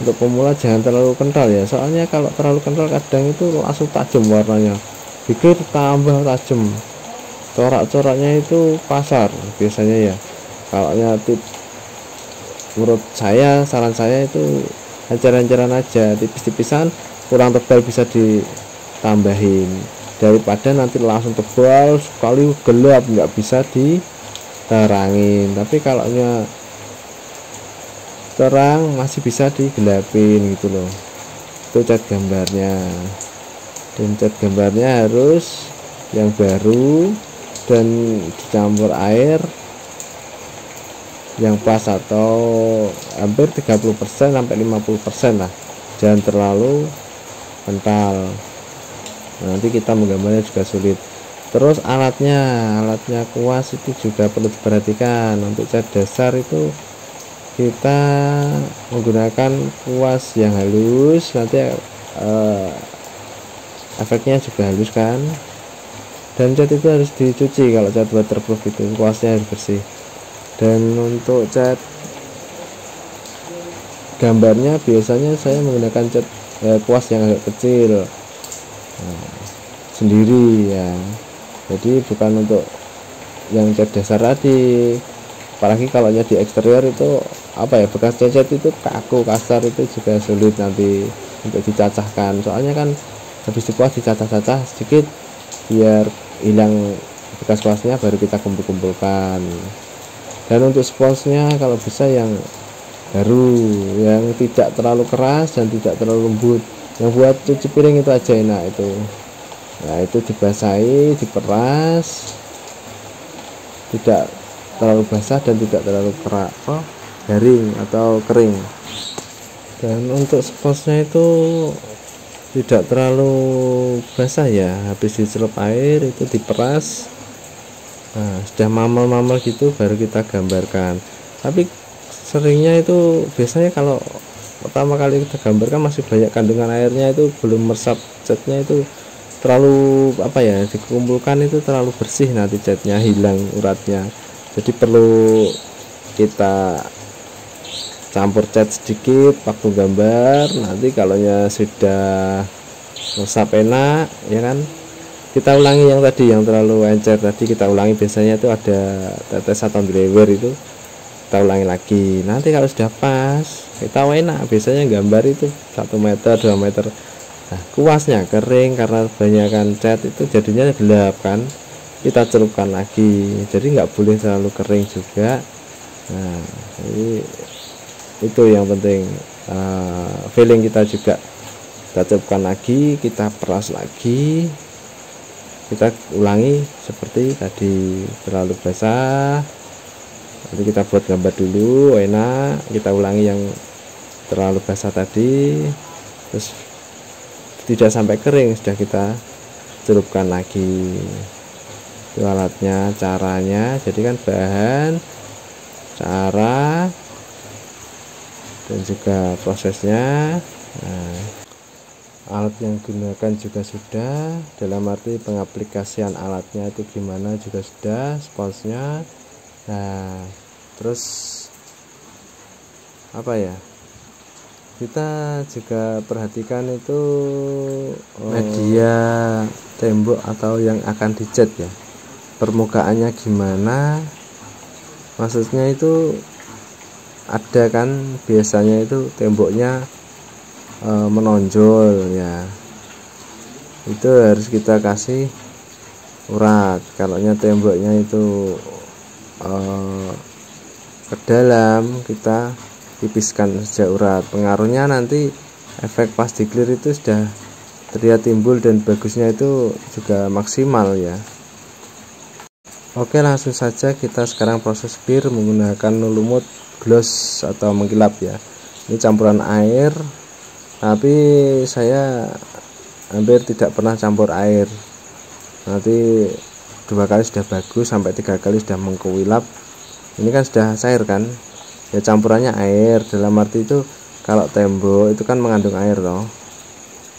untuk pemula jangan terlalu kental ya, soalnya kalau terlalu kental kadang itu langsung tajam warnanya, bikin tambah tajam, corak-coraknya itu pasar biasanya ya. Kalau tip menurut saya, saran saya itu hancar-hancaran aja, tipis-tipisan, kurang tebal bisa ditambahin daripada nanti langsung tebal sekali gelap nggak bisa diterangin. Tapi kalau terang masih bisa digelapin gitu loh. Itu cat gambarnya, dan cat gambarnya harus yang baru dan dicampur air yang pas atau hampir 30% sampai 50% lah, jangan terlalu kental. Nanti kita menggambarnya juga sulit. Terus alatnya kuas itu juga perlu diperhatikan. Untuk cat dasar itu kita menggunakan kuas yang halus, nanti efeknya juga halus kan. Dan cat itu harus dicuci, kalau cat waterproof itu kuasnya harus bersih. Dan untuk cat gambarnya biasanya saya menggunakan cat kuas yang agak kecil sendiri ya, jadi bukan untuk yang cat dasar tadi. Apalagi kalau di eksterior itu apa ya, bekas cat itu kaku kasar, itu juga sulit nanti untuk dicacahkan. Soalnya kan habis dikuas dicacah-cacah sedikit biar hilang bekas kuasnya, baru kita kumpul-kumpulkan. Dan untuk sponsnya kalau bisa yang baru, yang tidak terlalu keras dan tidak terlalu lembut, yang buat cuci piring itu aja enak itu. Nah itu dibasahi, diperas, tidak terlalu basah dan tidak terlalu garing atau kering. Dan untuk sponsnya itu tidak terlalu basah ya, habis dicelup air itu diperas. Nah, sudah mamel-mamel gitu baru kita gambarkan. Tapi seringnya itu biasanya kalau pertama kali kita gambarkan masih banyak kandungan airnya, itu belum meresap catnya, itu terlalu apa ya, dikumpulkan itu terlalu bersih, nanti catnya hilang uratnya. Jadi perlu kita campur cat sedikit waktu gambar. Nanti kalaunya sudah meresap enak ya kan, kita ulangi yang tadi yang terlalu encer tadi, kita ulangi. Biasanya itu ada tetes atau driver, itu kita ulangi lagi. Nanti kalau sudah pas kita enak, biasanya gambar itu 1 meter 2 meter. Nah, kuasnya kering karena banyakkan cat itu jadinya gelap kan, kita celupkan lagi. Jadi nggak boleh terlalu kering juga. Nah, jadi itu yang penting. Feeling kita juga kita celupkan lagi, kita peras lagi, kita ulangi seperti tadi. Terlalu basah nanti kita buat gambar dulu enak, kita ulangi yang terlalu basah tadi, terus tidak sampai kering sudah kita celupkan lagi. Itu alatnya, caranya. Jadi kan bahan, cara, dan juga prosesnya. Nah, alat yang digunakan juga sudah, dalam arti pengaplikasian alatnya itu gimana juga sudah, sponsnya. Nah, terus apa ya, kita juga perhatikan itu media tembok atau yang akan dicat ya, permukaannya gimana. Maksudnya itu ada kan biasanya itu temboknya menonjol ya, itu harus kita kasih urat. Kalau temboknya itu ke dalam, kita tipiskan saja urat. Pengaruhnya nanti efek pas di clear itu sudah terlihat timbul, dan bagusnya itu juga maksimal ya. Oke, langsung saja kita sekarang proses clear menggunakan lumut gloss atau mengkilap ya. Ini campuran air, tapi saya hampir tidak pernah campur air. Nanti 2 kali sudah bagus, sampai 3 kali sudah mengkilap. Ini kan sudah cair kan ya, campurannya air. Dalam arti itu kalau tembok itu kan mengandung air loh,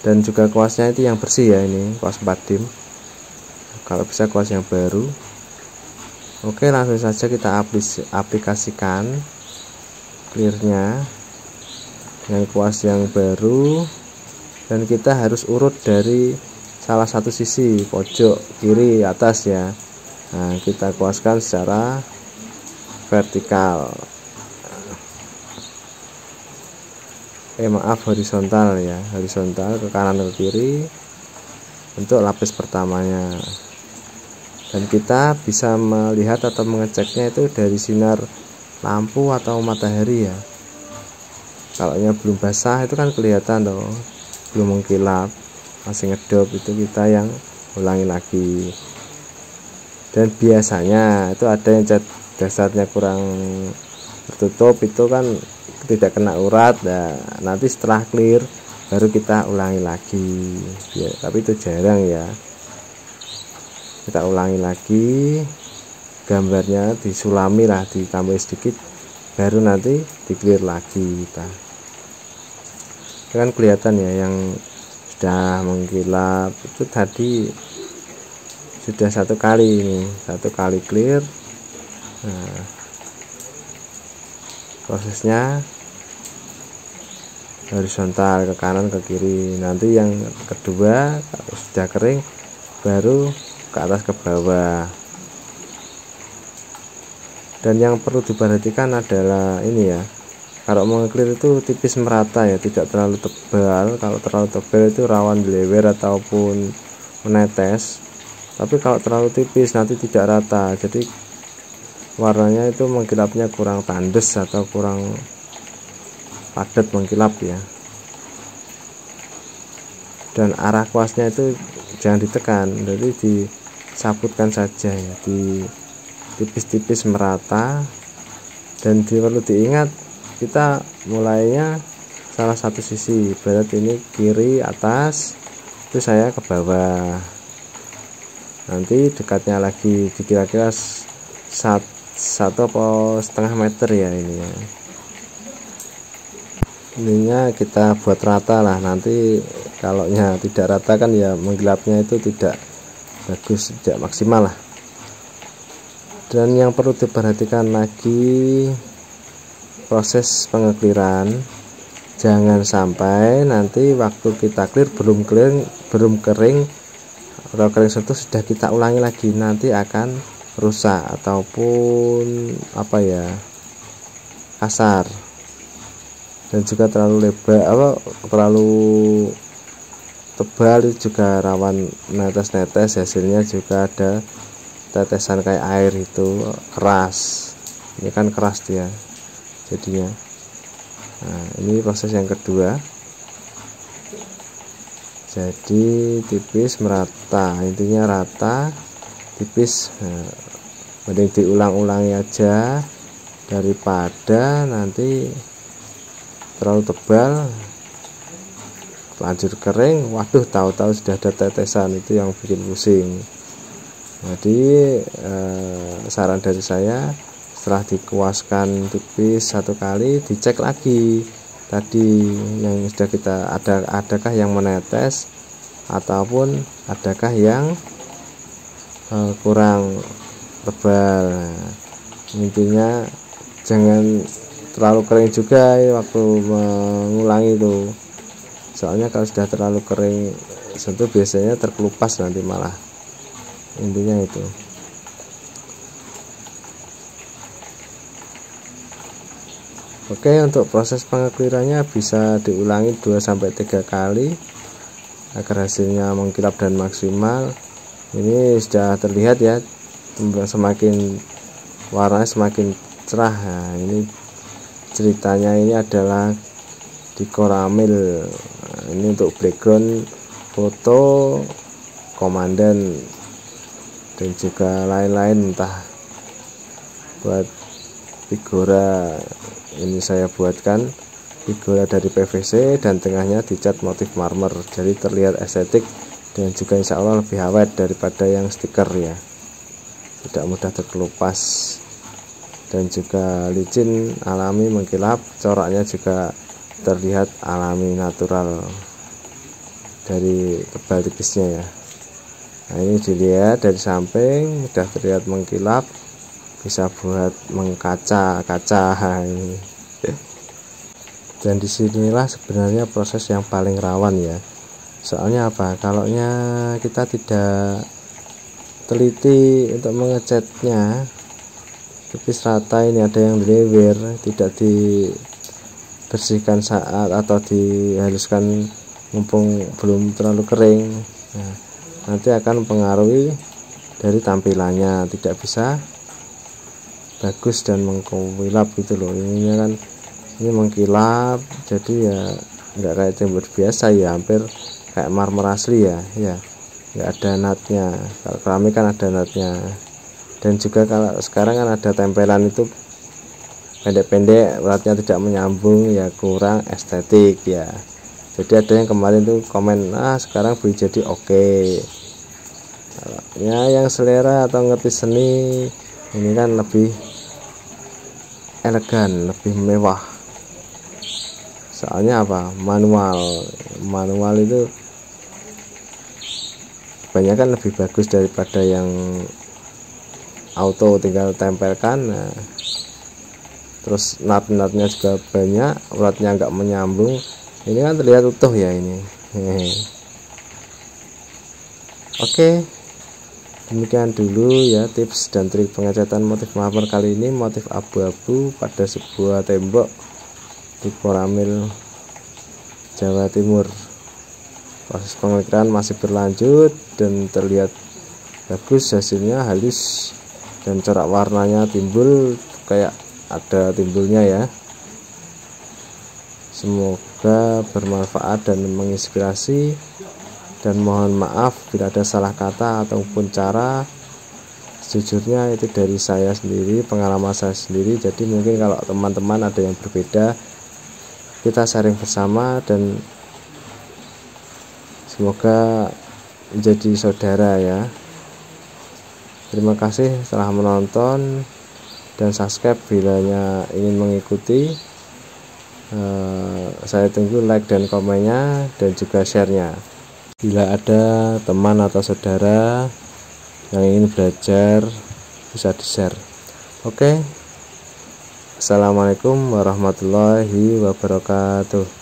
dan juga kuasnya itu yang bersih ya, ini kuas 4 dim, kalau bisa kuas yang baru. Oke, langsung saja kita aplikasikan clearnya dengan kuas yang baru, dan kita harus urut dari salah satu sisi, pojok kiri atas ya. Nah, kita kuaskan secara vertikal, horizontal ya, horizontal ke kanan ke kiri untuk lapis pertamanya. Dan kita bisa melihat atau mengeceknya itu dari sinar lampu atau matahari ya. Kalau belum basah itu kan kelihatan loh, belum mengkilap, masih ngedop, itu kita yang ulangi lagi. Dan biasanya itu ada yang cat dasarnya kurang tertutup, itu kan tidak kena urat. Nah, nanti setelah clear baru kita ulangi lagi ya, tapi itu jarang ya. Kita ulangi lagi, gambarnya disulami lah, ditambah sedikit, baru nanti di clear lagi kita. Itu kan kelihatan ya, yang sudah mengkilap itu tadi sudah 1 kali, ini 1 kali clear. Nah, prosesnya horizontal ke kanan ke kiri. Nanti yang kedua kalau sudah kering baru ke atas ke bawah. Dan yang perlu diperhatikan adalah ini ya, kalau mau clear itu tipis merata ya, tidak terlalu tebal. Kalau terlalu tebal itu rawan dilewer ataupun menetes. Tapi kalau terlalu tipis nanti tidak rata, jadi warnanya itu mengkilapnya kurang tandes atau kurang padat mengkilap ya. Dan arah kuasnya itu jangan ditekan, jadi disabutkan saja ya, di tipis-tipis merata. Dan perlu diingat, kita mulainya salah satu sisi, ibarat ini kiri atas, itu saya ke bawah. Nanti dekatnya lagi kira-kira 1,5 meter ya ini ya. Ininya kita buat rata lah, nanti kalau tidak rata kan ya mengkilapnya itu tidak bagus, tidak maksimal lah. Dan yang perlu diperhatikan lagi proses pengekliran, jangan sampai nanti waktu kita clear belum kering atau kering sentuh sudah kita ulangi lagi, nanti akan rusak ataupun kasar, dan juga terlalu lebar terlalu tebal itu juga rawan netes-netes, hasilnya juga ada tetesan kayak air, itu keras. Ini kan keras dia jadinya. Nah, ini proses yang kedua. Jadi tipis merata, intinya rata tipis. Nah, mending diulang-ulangi aja daripada nanti terlalu tebal lanjut kering, waduh tahu-tahu sudah ada tetesan, itu yang bikin pusing. Jadi saran dari saya, setelah dikuaskan tipis satu kali, dicek lagi tadi yang sudah kita adakah yang menetes ataupun adakah yang kurang tebal. Intinya jangan terlalu kering juga waktu mengulangi itu, soalnya kalau sudah terlalu kering sentuh biasanya terkelupas nanti malah. Intinya itu. Oke, untuk proses pengeklirannya bisa diulangi 2-3 kali agar hasilnya mengkilap dan maksimal. Ini sudah terlihat ya, semakin warnanya semakin cerah. Nah, ini ceritanya ini adalah di koramil. Nah, ini untuk background foto komandan dan juga lain-lain, entah buat figura. Ini saya buatkan figura dari PVC dan tengahnya dicat motif marmer, jadi terlihat estetik dan juga insya Allah lebih awet daripada yang stiker ya, tidak mudah terkelupas dan juga licin, alami, mengkilap. Coraknya juga terlihat alami, natural dari tebal tipisnya ya. Nah, ini dilihat dari samping sudah terlihat mengkilap, bisa buat mengkaca-kaca ini. Dan disinilah sebenarnya proses yang paling rawan ya. Soalnya apa? Kalaunya kita tidak teliti untuk mengecatnya tipis rata, ini ada yang dilewer, tidak dibersihkan saat atau dihaluskan mumpung belum terlalu kering. Nah, nanti akan mempengaruhi dari tampilannya, tidak bisa bagus dan mengkilap gitu loh. Ini kan ini mengkilap, jadi ya nggak kayak tembok biasa ya, hampir kayak marmer asli ya, nggak ada natnya. Kalau keramik kan ada natnya, dan juga kalau sekarang kan ada tempelan itu pendek-pendek, uratnya tidak menyambung ya, kurang estetik ya. Jadi ada yang kemarin tuh komen, sekarang beli jadi oke. Ya yang selera atau ngerti seni ini kan lebih elegan, lebih mewah. Soalnya apa? Manual itu kebanyakan lebih bagus daripada yang auto, tinggal tempelkan. Nah, terus nat-natnya juga banyak, uratnya nggak menyambung. Ini kan terlihat utuh ya ini. Oke, demikian dulu ya tips dan trik pengecatan motif marmer kali ini, motif abu-abu pada sebuah tembok di Koramil, Jawa Timur. Proses pengekliran masih berlanjut dan terlihat bagus, hasilnya halus dan corak warnanya timbul kayak ada timbulnya ya. Semoga bermanfaat dan menginspirasi, dan mohon maaf bila ada salah kata ataupun cara. Sejujurnya itu dari saya sendiri, pengalaman saya sendiri, jadi mungkin kalau teman-teman ada yang berbeda kita sharing bersama dan semoga menjadi saudara ya. Terima kasih telah menonton dan subscribe bila ingin mengikuti. Saya tunggu like dan komennya dan juga share-nya. Bila ada teman atau saudara yang ingin belajar, bisa di-share. Oke. Assalamualaikum warahmatullahi wabarakatuh.